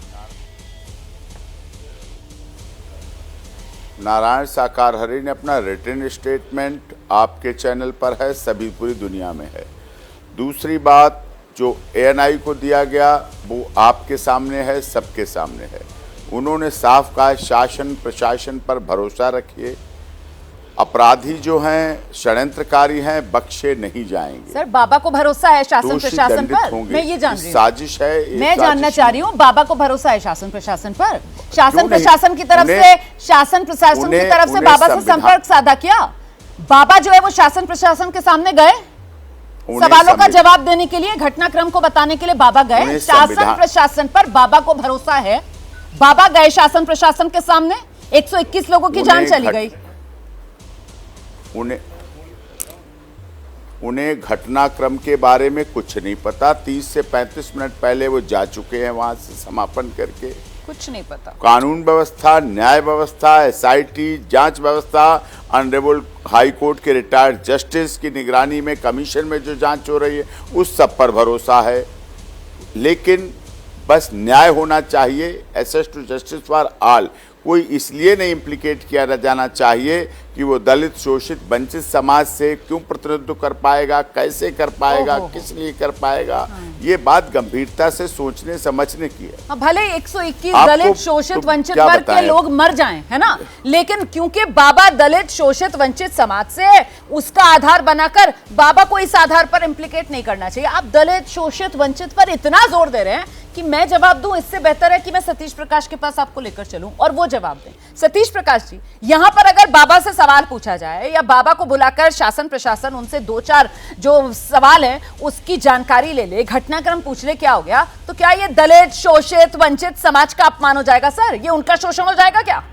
नारायण साकार हरि ने अपना रिटन स्टेटमेंट आपके चैनल पर है, सभी पूरी दुनिया में है। दूसरी बात, जो एएनआई को दिया गया वो आपके सामने है, सबके सामने है। उन्होंने साफ कहा शासन प्रशासन पर भरोसा रखिए, अपराधी जो हैं षड्यंत्रकारी हैं बख्शे नहीं जाएंगे। सर बाबा को भरोसा है शासन प्रशासन पर? मैं ये जान रही हूँ, साजिश है, मैं जानना चाह रही हूँ, बाबा को भरोसा है शासन प्रशासन पर? शासन प्रशासन की तरफ से, शासन प्रशासन की तरफ से बाबा से संपर्क साधा क्या? बाबा जो है वो शासन प्रशासन के सामने गए सवालों का जवाब देने के लिए, घटनाक्रम को बताने के लिए बाबा गए? शासन प्रशासन पर बाबा को भरोसा है? बाबा गए शासन प्रशासन के सामने, 121 लोगों की जान चली गई। उन्हें घटनाक्रम के बारे में कुछ नहीं पता। 30 से 35 मिनट पहले वो जा चुके हैं वहां से समापन करके। कुछ नहीं पता। कानून व्यवस्था, न्याय व्यवस्था, एसआईटी जांच व्यवस्था, ऑनरेबल हाई कोर्ट के रिटायर्ड जस्टिस की निगरानी में कमीशन में जो जांच हो रही है उस सब पर भरोसा है। लेकिन बस न्याय होना चाहिए, access to justice for all. कोई इसलिए नहीं इम्प्लीकेट किया जाना चाहिए कि वो दलित शोषित वंचित समाज से क्यों प्रतिनिधित्व कर पाएगा, कैसे कर पाएगा, किस लिए कर पाएगा। ये बात गंभीरता से सोचने समझने की है। भले 121 दलित शोषित वंचित वर्ग के लोग मर जाएं, है ना, लेकिन क्योंकि बाबा दलित शोषित वंचित समाज से है, उसका आधार बनाकर बाबा को इस आधार पर इम्प्लीकेट नहीं करना चाहिए। आप दलित शोषित वंचित पर इतना जोर दे रहे हैं कि मैं जवाब दूं, इससे बेहतर है कि मैं सतीश प्रकाश के पास आपको लेकर चलूं और वो जवाब दें। सतीश प्रकाश जी, यहां पर अगर बाबा से सवाल पूछा जाए या बाबा को बुलाकर शासन प्रशासन उनसे 2-4 जो सवाल है उसकी जानकारी ले ले, घटनाक्रम पूछ ले, क्या हो गया? तो क्या ये दलित शोषित वंचित समाज का अपमान हो जाएगा सर? ये उनका शोषण हो जाएगा क्या?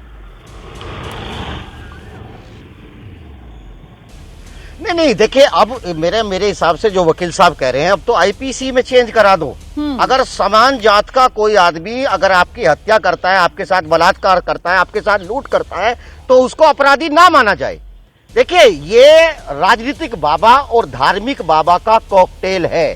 नहीं, देखिए अब मेरे हिसाब से जो वकील साहब कह रहे हैं, अब तो आईपीसी में चेंज करा दो। अगर समान जात का कोई आदमी अगर आपकी हत्या करता है, आपके साथ बलात्कार करता है, आपके साथ लूट करता है, तो उसको अपराधी ना माना जाए। देखिए ये राजनीतिक बाबा और धार्मिक बाबा का कॉकटेल है।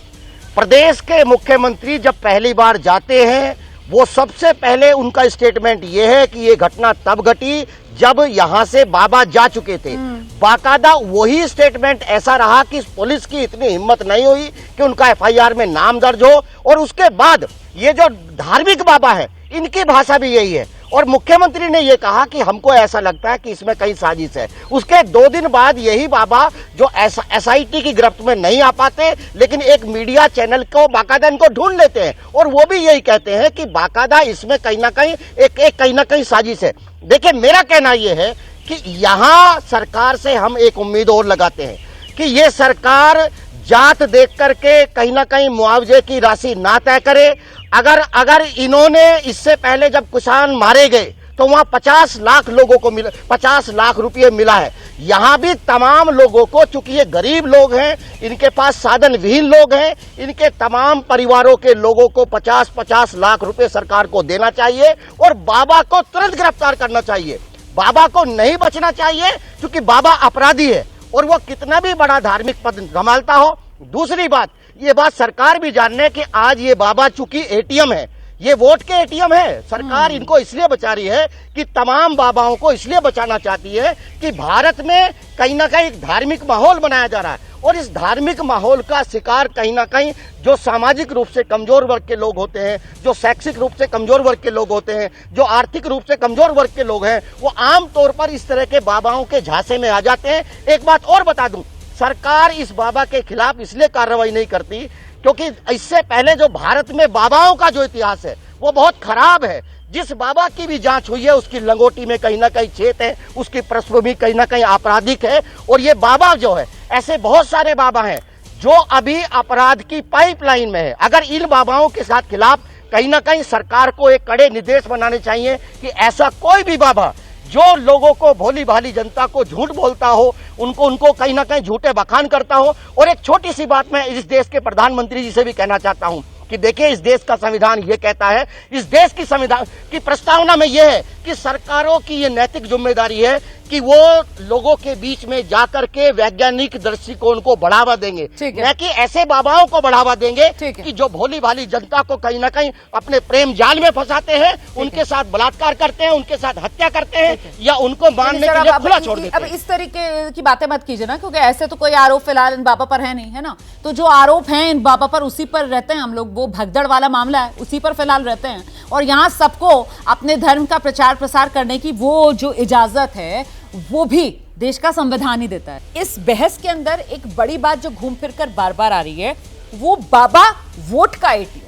प्रदेश के मुख्यमंत्री जब पहली बार जाते हैं, वो सबसे पहले उनका स्टेटमेंट ये है कि ये घटना तब घटी जब यहां से बाबा जा चुके थे। बाकायदा वही स्टेटमेंट ऐसा रहा कि पुलिस की इतनी हिम्मत नहीं हुई कि उनका एफआईआर में नाम दर्ज हो। और उसके बाद ये जो धार्मिक बाबा है, इनकी भाषा भी यही है। और मुख्यमंत्री ने ये कहा कि हमको ऐसा लगता है कि इसमें कई साजिश है। उसके 2 दिन बाद यही बाबा जो SIT की गिरफ्त में नहीं आ पाते, लेकिन एक मीडिया चैनल को बाकायदा इनको ढूंढ लेते हैं और वो भी यही कहते हैं कि बाकायदा इसमें कहीं ना कहीं साजिश है। देखिए, मेरा कहना यह है कि यहां सरकार से हम एक उम्मीद और लगाते हैं कि ये सरकार जात देख करके कहीं ना कहीं मुआवजे की राशि ना तय करे। अगर इन्होंने इससे पहले जब किसान मारे गए तो वहां 50 लाख लोगों को 50 लाख रुपए मिला है। यहां भी तमाम लोगों को, चूंकि ये गरीब लोग हैं, इनके पास साधन विहीन लोग हैं, इनके तमाम परिवारों के लोगों को 50-50 लाख रुपए सरकार को देना चाहिए और बाबा को तुरंत गिरफ्तार करना चाहिए। बाबा को नहीं बचना चाहिए, क्योंकि बाबा अपराधी है और वो कितना भी बड़ा धार्मिक पद संभालता हो। दूसरी बात, ये बात सरकार भी जानने कि आज ये बाबा चूंकि ATM है, ये वोट के ATM है। सरकार इनको इसलिए बचा रही है कि तमाम बाबाओं को इसलिए बचाना चाहती है कि भारत में कहीं ना कहीं धार्मिक माहौल बनाया जा रहा है और इस धार्मिक माहौल का शिकार कहीं ना कहीं जो सामाजिक रूप से कमजोर वर्ग के लोग होते हैं, जो शैक्षिक रूप से कमजोर वर्ग के लोग होते हैं, जो आर्थिक रूप से कमजोर वर्ग के लोग हैं, वो आम तौर पर इस तरह के बाबाओं के झांसे में आ जाते हैं। एक बात और बता दूं, सरकार इस बाबा के खिलाफ इसलिए कार्रवाई नहीं करती क्योंकि इससे पहले जो भारत में बाबाओं का जो इतिहास है वो बहुत खराब है। जिस बाबा की भी जांच हुई है उसकी लंगोटी में कहीं ना कहीं छेद है, उसकी पृष्ठभूमि कहीं ना कहीं आपराधिक है। और ये बाबा जो है, ऐसे बहुत सारे बाबा हैं जो अभी अपराध की पाइपलाइन में है। अगर इन बाबाओं के साथ खिलाफ कहीं ना कहीं सरकार को एक कड़े निर्देश बनाने चाहिए कि ऐसा कोई भी बाबा जो लोगों को, भोली भाली जनता को झूठ बोलता हो, उनको कहीं ना कहीं झूठे बखान करता हो। और एक छोटी सी बात मैं इस देश के प्रधानमंत्री जी से भी कहना चाहता हूं कि देखिए, इस देश का संविधान ये कहता है, इस देश की संविधान की प्रस्तावना में यह है कि सरकारों की ये नैतिक जिम्मेदारी है कि वो लोगों के बीच में जाकर के वैज्ञानिक दृष्टिकोण को बढ़ावा देंगे, न कि ऐसे बाबाओं को बढ़ावा देंगे कि जो भोली भाली जनता को कहीं ना कहीं अपने प्रेम जाल में फंसाते हैं, उनके साथ बलात्कार करते हैं, उनके साथ हत्या करते हैं या उनको मारने के लिए खुला छोड़ देते हैं। अब इस तरीके की बातें मत कीजिए ना, क्योंकि ऐसे तो कोई आरोप फिलहाल इन बाबा पर है नहीं, है ना। तो जो आरोप है इन बाबा पर उसी पर रहते हैं हम लोग। वो भगदड़ वाला मामला है, उसी पर फिलहाल रहते हैं और यहाँ सबको अपने धर्म का प्रचार प्रसार करने की वो जो इजाजत है वो भी देश का संविधान ही देता है। इस बहस के अंदर एक बड़ी बात जो घूम फिर कर बार बार आ रही है, वो बाबा वोट का ATM,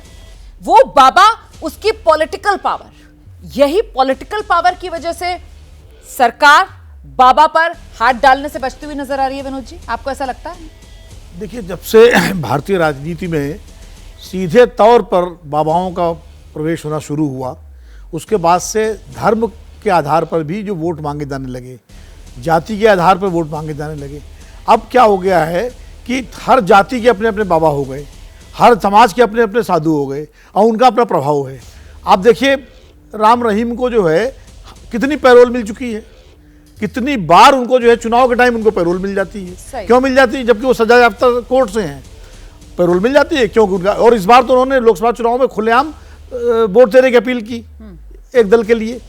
वो बाबा उसकी पॉलिटिकल पावर। यही पॉलिटिकल पावर की वजह से सरकार बाबा पर हाथ डालने से बचती हुई नजर आ रही है। विनोद जी, आपको ऐसा लगता है? देखिए, जब से भारतीय राजनीति में सीधे तौर पर बाबाओं का प्रवेश होना शुरू हुआ, उसके बाद से धर्म के आधार पर भी जो वोट मांगे जाने लगे, जाति के आधार पर वोट मांगे जाने लगे। अब क्या हो गया है कि हर जाति के अपने अपने बाबा हो गए, हर समाज के अपने अपने साधु हो गए और उनका अपना प्रभाव है। आप देखिए, राम रहीम को जो है कितनी पैरोल मिल चुकी है, कितनी बार उनको जो है चुनाव के टाइम उनको पैरोल मिल जाती है। क्यों मिल जाती है? जबकि वो सजा याफ्ता कोर्ट से हैं, पैरोल मिल जाती है क्योंकि उनका। और इस बार तो उन्होंने लोकसभा चुनाव में खुलेआम वोट देने की अपील की एक दल के लिए,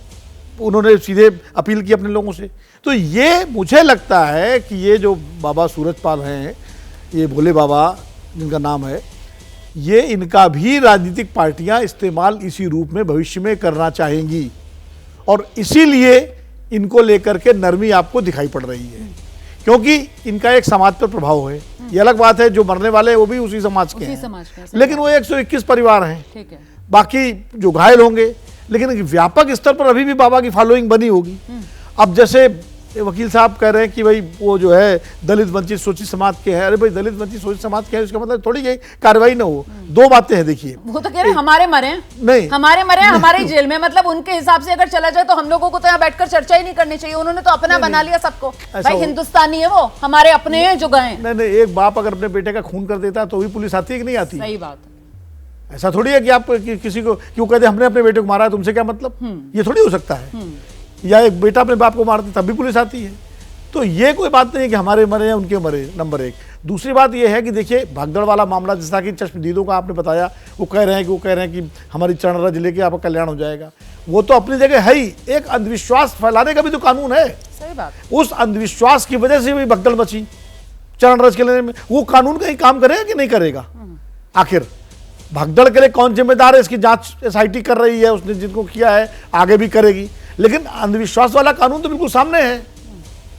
उन्होंने सीधे अपील की अपने लोगों से। तो ये मुझे लगता है कि ये जो बाबा सूरजपाल हैं, ये भोले बाबा जिनका नाम है, ये इनका भी राजनीतिक पार्टियां इस्तेमाल इसी रूप में भविष्य में करना चाहेंगी और इसीलिए इनको लेकर के नरमी आपको दिखाई पड़ रही है, क्योंकि इनका एक समाज पर प्रभाव है। ये अलग बात है, जो मरने वाले हैं वो भी उसी समाज के हैं, लेकिन वो 121 परिवार हैं, बाकी जो घायल होंगे। लेकिन व्यापक स्तर पर अभी भी बाबा की फॉलोइंग बनी होगी। अब जैसे वकील साहब कह रहे हैं कि भाई वो जो है दलित वंचित शोषित समाज के हैं, अरे भाई दलित वंचित शोषित समाज के हैं, उसका मतलब थोड़ी ये कार्रवाई ना हो। दो बातें हैं, देखिए, वो तो कह रहे हैं हमारे मरे हैं, नहीं हमारे मरे हैं हमारी जेल में, मतलब उनके हिसाब से अगर चला जाए तो हम लोगों को तो यहाँ बैठकर चर्चा ही नहीं करनी चाहिए। उन्होंने तो अपना बना लिया सबको, भाई हिंदुस्तानी है वो, हमारे अपने हैं जो गए। नहीं, एक बाप अगर अपने बेटे का खून कर देता है तो भी पुलिस आती है कि नहीं आती? सही बात है। ऐसा थोड़ी है कि आप किसी को क्यों कहते हमने अपने बेटे को मारा है, तुमसे क्या मतलब? ये थोड़ी हो सकता है। या एक बेटा अपने बाप को मारते तब भी पुलिस आती है। तो ये कोई बात नहीं है कि हमारे मरे या उनके मरे, नंबर एक। दूसरी बात ये है कि देखिए, भागदड़ वाला मामला जैसा कि चश्मदीदों का आपने बताया, वो कह रहे हैं कि हमारी चरणराज जिले के आपका कल्याण हो जाएगा। वो तो अपनी जगह है ही, एक अंधविश्वास फैलाने का भी तो कानून है। सही बात। उस अंधविश्वास की वजह से भी भगदड़ मची चरणराज के लिए। वो कानून कहीं काम करेगा कि नहीं करेगा? आखिर भगदड़ के लिए कौन जिम्मेदार है? इसकी जांच SIT कर रही है, उसने जिनको किया है आगे भी करेगी। लेकिन अंधविश्वास वाला कानून तो बिल्कुल सामने है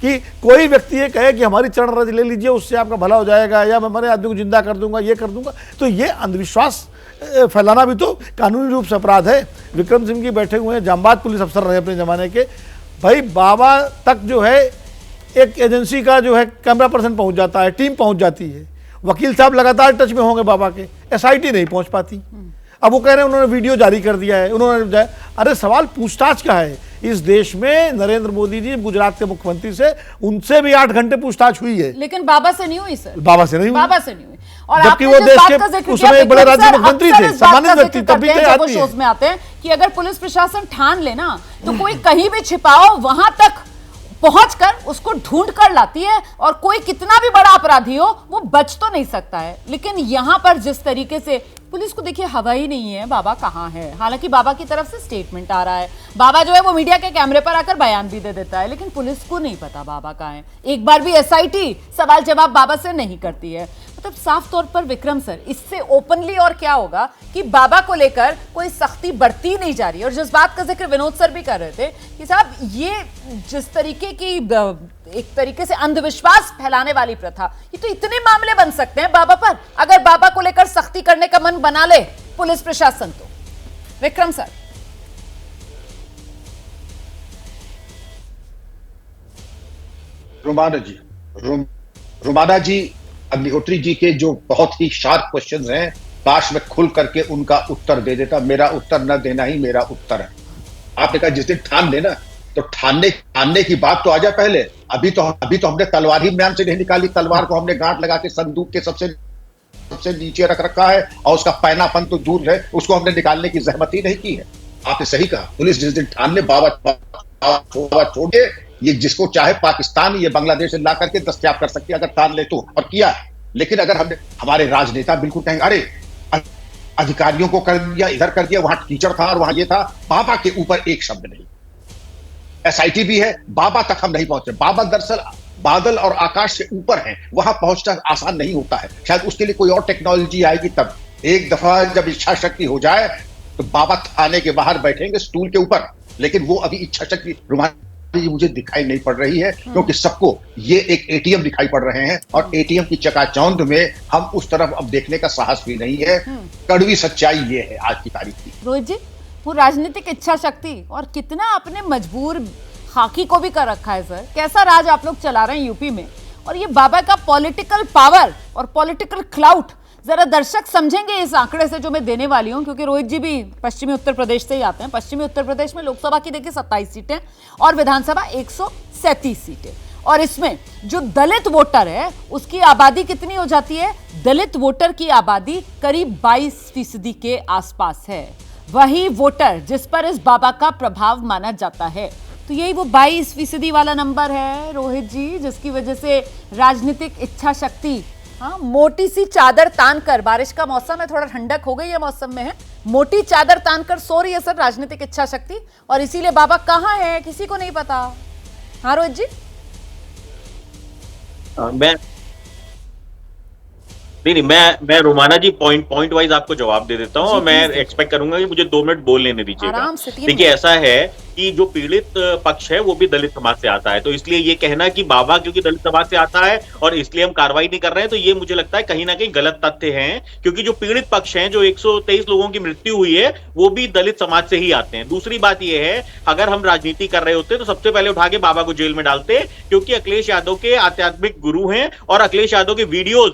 कि कोई व्यक्ति ये कहे कि हमारी चरण रज ले लीजिए, उससे आपका भला हो जाएगा, या मैं मरे आदमी को जिंदा कर दूंगा, ये कर दूंगा। तो ये अंधविश्वास फैलाना भी तो कानूनी रूप से अपराध है। विक्रम सिंह जी बैठे हुए हैं, जांबाज पुलिस अफसर रहे अपने ज़माने के। भाई बाबा तक जो है एक एजेंसी का जो है कैमरा पर्सन पहुंच जाता है, टीम पहुंच जाती है, वकील साहब लगातार टच में होंगे बाबा के, एसआईटी नहीं पहुंच पाती। अब वो कह रहे हैं उन्होंने वीडियो जारी कर दिया है, उन्होंने, अरे सवाल पूछताछ का है। इस देश में नरेंद्र मोदी जी गुजरात के मुख्यमंत्री से, उनसे भी 8 घंटे पूछताछ हुई है, लेकिन बाबा से नहीं हुई सर, बाबा से नहीं हुई, बाबा से नहीं हुई। और जबकि वो देश के उस समय बड़े राज्य मुख्यमंत्री थे, सम्मानित व्यक्ति, तभी वो शोज में आते हैं कि अगर पुलिस प्रशासन ठान लेना तो कोई कहीं भी छिपाओ वहां तक पहुंचकर उसको ढूंढ कर लाती है, और कोई कितना भी बड़ा अपराधी हो वो बच तो नहीं सकता है। लेकिन यहां पर जिस तरीके से पुलिस को देखिए हवा ही नहीं है बाबा कहां है। हालांकि बाबा की तरफ से स्टेटमेंट आ रहा है, बाबा जो है वो मीडिया के कैमरे पर आकर बयान भी दे देता है, लेकिन पुलिस को नहीं पता बाबा कहां है। एक बार भी एसआईटी सवाल जवाब बाबा से नहीं करती है। मतलब साफ तौर पर विक्रम सर, इससे ओपनली और क्या होगा कि बाबा को लेकर कोई सख्ती बढ़ती नहीं जा रही है। और जिस बात का जिक्र विनोद सर भी कर रहे थे कि साहब ये जिस तरीके की एक तरीके से अंधविश्वास फैलाने वाली प्रथा, ये तो इतने मामले बन सकते हैं बाबा पर, अगर बाबा को लेकर सख्ती करने का मन बना ले पुलिस प्रशासन। तो विक्रम सर, रोमाना जी अग्निहोत्री जी के जो बहुत ही शार्प क्वेश्चंस हैं, काश में खुल करके उनका उत्तर दे देता। मेरा उत्तर न देना ही मेरा उत्तर है। आपने कहा जिस दिन ठान देना, तो ठानने की बात तो आ जाए पहले। अभी तो हमने तलवार ही म्यान से नहीं निकाली, तलवार को हमने गांठ लगा के संदूक के सबसे नीचे रख रखा है, और उसका पैनापन तो दूर है, उसको हमने निकालने की जहमत ही नहीं की है। आपने सही कहा, पुलिस जिस दिन ठान ले, बाबा छोड़े, ये जिसको चाहे पाकिस्तान ये बांग्लादेश से ला करके दस्तयाब कर सकती है अगर ठान ले तो, और किया है। लेकिन अगर हमने, हमारे राजनेता बिल्कुल कहेंगे अरे अधिकारियों को कर दिया, इधर कर दिया, वहां टीचर था और वहां ये था, बाबा के ऊपर एक शब्द नहीं। एसआईटी भी है, बाबा तक हम नहीं पहुंचे। बाबा दरअसल बादल और आकाश से ऊपर हैं, वहां पहुंचना आसान नहीं होता है। शायद उसके लिए कोई और टेक्नोलॉजी आएगी तब। एक दफा जब इच्छा शक्ति हो जाए तो बाबा थाने के बाहर बैठेंगे स्टूल के ऊपर, लेकिन वो अभी इच्छा शक्ति मुझे दिखाई नहीं पड़ रही है, क्योंकि सबको ये एक एटीएम दिखाई पड़ रहे हैं, और एटीएम की चकाचौंध में हम उस तरफ अब देखने का साहस भी नहीं है। कड़वी सच्चाई ये है आज की तारीख की। रोहित जी, वो राजनीतिक इच्छा शक्ति और कितना अपने मजबूर खाकी को भी कर रखा है सर। कैसा राज आप लोग चला रहे हैं यूपी में, और ये बाबा का पॉलिटिकल पावर और पॉलिटिकल क्लाउट जरा दर्शक समझेंगे इस आंकड़े से जो मैं देने वाली हूं, क्योंकि रोहित जी भी पश्चिमी उत्तर प्रदेश से ही आते हैं। पश्चिमी उत्तर प्रदेश में लोकसभा की देखिए 27 सीटें और विधानसभा 137 सीटें, और इसमें जो दलित वोटर है उसकी आबादी कितनी हो जाती है? दलित वोटर की आबादी करीब 22% के आसपास है। वही वोटर जिस पर इस बाबा का प्रभाव माना जाता है, तो यही वो 22% वाला नंबर है रोहित जी, जिसकी वजह से राजनीतिक इच्छा शक्ति, हाँ, मोटी सी चादर तान कर, बारिश का मौसम है, थोड़ा ठंडक हो गई है मौसम में, है मोटी चादर तान कर सो रही है सर राजनीतिक इच्छा शक्ति, और इसीलिए बाबा कहाँ है किसी को नहीं पता। हाँ रोहित जी, मैं रोमाना जी पॉइंट वाइज आपको जवाब दे देता हूं, और मैं एक्सपेक्ट करूंगा कि मुझे 2 मिनट बोल लेने दीजिएगा। देखिए ऐसा है कि जो पीड़ित पक्ष है वो भी दलित समाज से आता है, तो इसलिए ये कहना कि बाबा क्योंकि दलित समाज से आता है और इसलिए हम कार्रवाई नहीं कर रहे हैं, तो ये मुझे लगता है कहीं ना कहीं गलत तथ्य हैं, क्योंकि जो पीड़ित पक्ष हैं, जो 123 लोगों की मृत्यु हुई है, वो भी दलित समाज से ही आते हैं। दूसरी बात ये है, अगर हम राजनीति कर रहे होते तो सबसे पहले उठा के बाबा को जेल में डालते, क्योंकि अखिलेश यादव के आध्यात्मिक गुरु हैं, और अखिलेश यादव के वीडियोज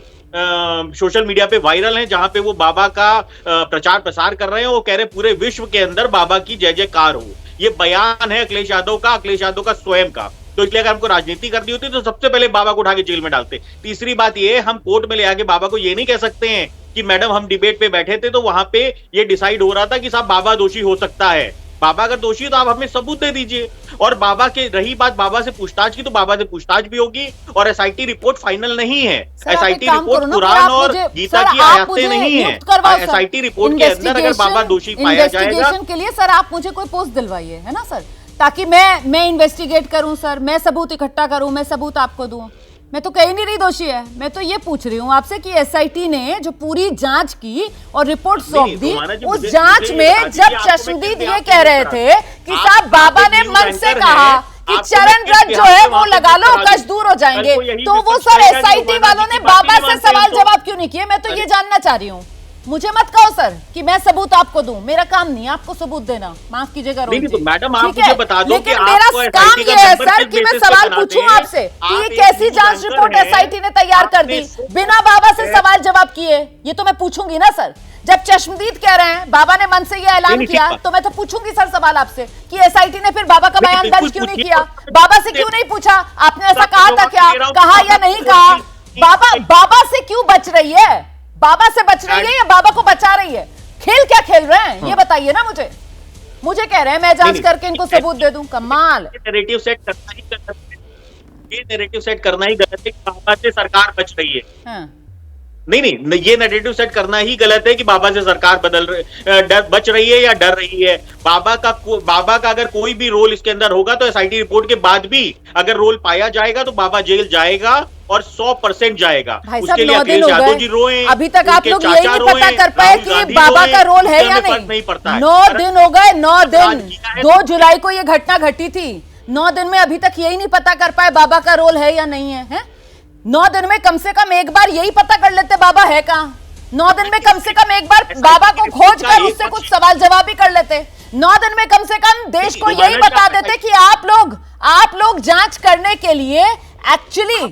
सोशल मीडिया पे वायरल हैं, जहां पे वो बाबा का प्रचार प्रसार कर रहे हैं। वो कह रहे पूरे विश्व के अंदर बाबा की जय जयकार हो। ये बयान है अखिलेश यादव का स्वयं का। तो इसलिए अगर हमको राजनीति करनी होती तो सबसे पहले बाबा को उठा के जेल में डालते। तीसरी बात ये, हम कोर्ट में ले आके बाबा को ये नहीं कह सकते हैं कि मैडम हम डिबेट पे बैठे थे तो वहां पे ये डिसाइड हो रहा था कि साहब बाबा दोषी हो सकता है। बाबा अगर दोषी है तो आप हमें सबूत दे दीजिए। और बाबा के रही बात बाबा से पूछताछ की, तो बाबा से पूछताछ भी होगी, और एसआईटी रिपोर्ट फाइनल नहीं है। एसआईटी रिपोर्ट कुरान और गीता की आयतें नहीं है। एसआईटी रिपोर्ट के अंदर अगर बाबा दोषी पाया जाएगा के लिए सर आप मुझे कोई पोस्ट दिलवाइए, है ना सर, ताकि मैं इन्वेस्टिगेट करूं सर, मैं सबूत इकट्ठा करूं, मैं सबूत आपको दूं। मैं तो कहीं नहीं रही दोषी है, मैं तो ये पूछ रही हूँ आपसे कि एसआईटी ने जो पूरी जांच की और रिपोर्ट सौंप दी, उस जांच में जब चश्मदीद ये कह रहे थे कि साहब बाबा ने मन से कहा कि चरण रथ जो है वो लगा लो, कष्ट दूर हो जाएंगे, तो वो सर एसआईटी वालों ने बाबा से सवाल जवाब क्यों नहीं किए? मैं तो ये जानना चाह रही हूँ। मुझे मत कहो सर कि मैं सबूत आपको दूं, मेरा काम नहीं है आपको सबूत देना, माफ कीजिएगा रोहित जी। मैडम आप मुझे बता दो लेकिन मेरा काम ये है सर कि मैं सवाल पूछूं आपसे कि ये कैसी जांच रिपोर्ट एसआईटी ने तैयार कर दी बिना बाबा से सवाल जवाब किए? ये तो मैं पूछूंगी ना सर। जब चश्मदीद कह रहे हैं बाबा ने मन से ये ऐलान किया, तो मैं तो पूछूंगी सर सवाल आपसे कि एसआईटी ने फिर बाबा का बयान दर्ज क्यों नहीं किया? बाबा से क्यों नहीं पूछा आपने ऐसा कहा था क्या, कहा या नहीं कहा? बाबा से क्यों बच रही है? बाबा से बच रही है या बाबा को बचा रही है? खेल क्या खेल रहे हैं ये बताइए ना मुझे कह रहे हैं मैं जांच करके इनको सबूत दे दूं। कमाल। नैरेटिव सेट करना ही गलत है, ये नैरेटिव सेट करना ही गलत है कि बाबा से सरकार बच रही है। हाँ। नहीं, ये नैरेटिव सेट करना ही गलत है कि बाबा से सरकार बच रही है या डर रही है। बाबा का अगर कोई भी रोल इसके अंदर होगा तो एसआईटी रिपोर्ट के बाद भी अगर रोल पाया जाएगा तो बाबा जेल जाएगा और 100% जाएगा। उसके लिए अखिलेश यादव जी रोए, अभी तक आप लोग यही नहीं पता कर पाए कि बाबा का रोल है या नहीं पड़ता। 9 दिन हो गए, 9 दिन, 2 जुलाई को ये घटना घटी थी, 9 दिन में अभी तक यही नहीं पता कर पाए बाबा का रोल है या नहीं है? 9 दिन में कम से कम एक बार यही पता कर लेते बाबा है कहां। 9 दिन में कम से कम एक बार बाबा को खोज कर उससे कुछ सवाल जवाब भी कर लेते। 9 दिन में कम से कम देश को यही बता देते कि आप लोग जांच करने के लिए एक्चुअली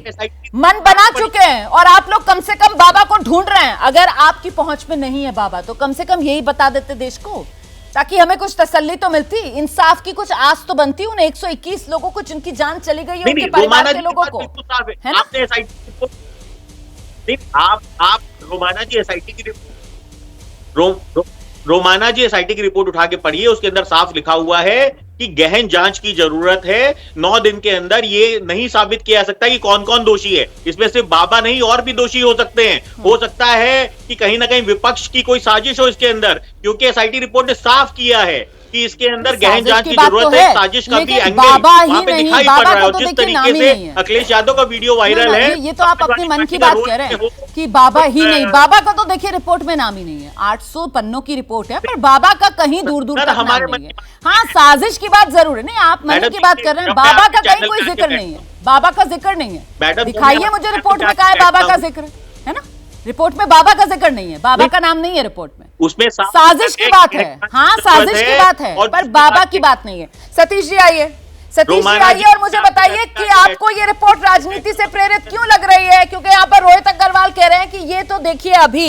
मन बना चुके हैं और आप लोग कम से कम बाबा को ढूंढ रहे हैं। अगर आपकी पहुंच में नहीं है बाबा तो कम से कम यही बता देते देश को, ताकि हमें कुछ तसल्ली तो मिलती, इंसाफ की कुछ आस तो बनती उन 121 लोगों को जिनकी जान चली गई है, उनके परिवार के लोगों को, है ना? रोमाना जी एसआईटी की रिपोर्ट उठा के पढ़िए, उसके अंदर साफ लिखा हुआ है कि गहन जांच की जरूरत है। 9 दिन के अंदर ये नहीं साबित किया जा सकता कि कौन कौन दोषी है। इसमें सिर्फ बाबा नहीं और भी दोषी हो सकते हैं। हो सकता है कि कहीं ना कहीं विपक्ष की कोई साजिश हो इसके अंदर, क्योंकि एसआईटी रिपोर्ट ने साफ किया है कि इसके अंदर गहन जांच की जरूरत है। साजिश का भी एंगल वहां पे दिखाई पड़ रहा है। और जिस तरीके से अखिलेश यादव का वीडियो वायरल है, ये तो आप अपने मन की बात कह रहे हैं कि बाबा ही नहीं, बाबा का तो देखिए रिपोर्ट में नाम ही नहीं है। 800 पन्नों की रिपोर्ट है पर बाबा का कहीं दूर दूर तक नाम नहीं है। हाँ, साजिश की बात जरूर है, नहीं आप मन की बात कर रहे हैं, बाबा का कहीं कोई जिक्र नहीं है, बाबा का जिक्र नहीं है। दिखाइए मुझे रिपोर्ट में कहा है बाबा का जिक्र, है ना? रिपोर्ट में बाबा का जिक्र नहीं है, बाबा का नाम नहीं है रिपोर्ट में। उसमें साजिश की बात है, हाँ साजिश की बात है पर बाबा की बात नहीं है। सतीश जी आइए, सतीश जी आइए और मुझे बताइए कि आपको ये रिपोर्ट राजनीति से प्रेरित क्यों लग रही है? क्योंकि यहाँ पर रोहित अग्रवाल कह रहे हैं कि ये तो देखिए अभी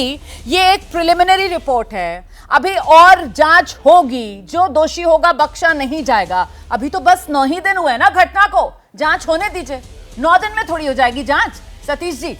ये एक प्रिलिमिनरी रिपोर्ट है, अभी और जांच होगी, जो दोषी होगा बख्शा नहीं जाएगा। अभी तो बस 9 ही दिन हुए ना घटना को, जांच होने दीजिए, 9 दिन में थोड़ी हो जाएगी जांच। सतीश जी।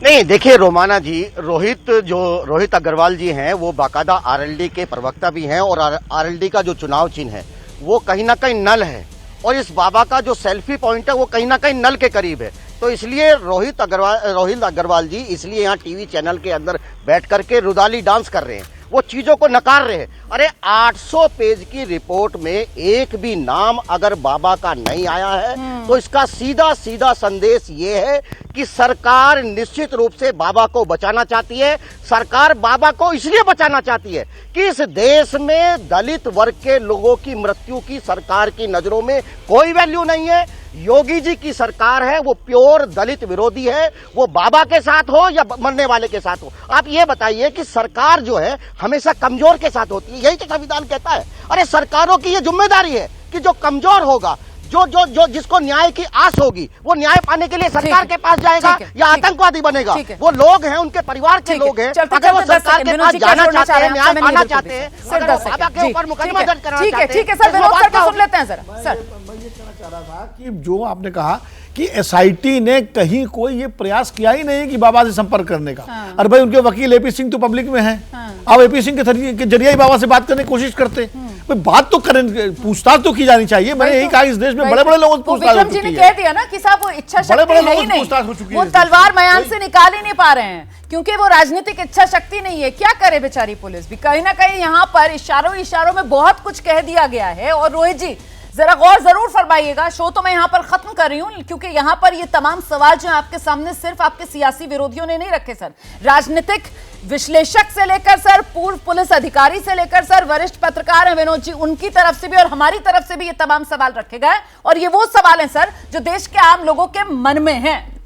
नहीं देखिए रोमाना जी, रोहित अग्रवाल जी हैं वो बाकायदा आरएलडी के प्रवक्ता भी हैं और आरएलडी का जो चुनाव चिन्ह है वो कहीं ना कहीं नल है और इस बाबा का जो सेल्फी पॉइंट है वो कहीं ना कहीं नल के करीब है। तो इसलिए रोहित अग्रवाल जी इसलिए यहाँ टीवी चैनल के अंदर बैठ करके रुदाली डांस कर रहे हैं, वो चीजों को नकार रहे हैं। अरे 800 पेज की रिपोर्ट में एक भी नाम अगर बाबा का नहीं आया है तो इसका सीधा सीधा संदेश ये है कि सरकार निश्चित रूप से बाबा को बचाना चाहती है। सरकार बाबा को इसलिए बचाना चाहती है कि इस देश में दलित वर्ग के लोगों की मृत्यु की सरकार की नजरों में कोई वैल्यू नहीं है। योगी जी की सरकार है वो प्योर दलित विरोधी है, वो बाबा के साथ हो या मरने वाले के साथ हो। आप ये बताइए कि सरकार जो है हमेशा कमजोर के साथ होती है, यही तो संविधान कहता है। अरे सरकारों की ये जिम्मेदारी है कि जो कमजोर होगा, जो जिसको न्याय की आस होगी, वो न्याय पाने के लिए सरकार के पास जाएगा या आतंकवादी बनेगा। वो लोग हैं, उनके परिवार के लोग हैं, अगर वो सरकार के पास जाना चाहते हैं, न्याय पाना चाहते हैं, बाबा के ऊपर मुकदमा दर्ज कराना चाहते हैं। ठीक है सर, विनोद सर को सुन लेते हैं जरा। सर मैं ये कहना चाह रहा था कि जो आपने कहा कि एसआईटी ने कहीं कोई ये प्रयास किया ही नहीं कि बाबा से संपर्क करने का। अरे भाई उनके वकील एपी सिंह तो पब्लिक में हैं, अब एपी सिंह के जरिए ही बाबा से बात करने की कोशिश करते। बात तो करें, पूछताछ तो की जानी चाहिए। मैंने यही कहा इस देश में बड़े बड़े लोगों से पूछताछ हो चुकी है। विक्रम जी ने कह दिया ना कि साहब वो इच्छा शक्ति है ही नहीं, वो तलवार मयान से निकाल ही नहीं पा रहे हैं क्योंकि वो राजनीतिक इच्छा शक्ति नहीं है। क्या करे बेचारी पुलिस भी, कहीं ना कहीं यहाँ पर इशारों में बहुत कुछ कह दिया गया है। और रोहित जी जरा गौर जरूर फरमाइएगा। शो तो मैं यहां पर खत्म कर रही हूं क्योंकि यहां पर ये तमाम सवाल जो आपके सामने सिर्फ आपके सियासी विरोधियों ने नहीं रखे सर, राजनीतिक विश्लेषक से लेकर सर, पूर्व पुलिस अधिकारी से लेकर सर, वरिष्ठ पत्रकार हैं विनोद जी, उनकी तरफ से भी और हमारी तरफ से भी ये तमाम सवाल रखे गए। और ये वो सवाल हैं सर जो देश के आम लोगों के मन में हैं।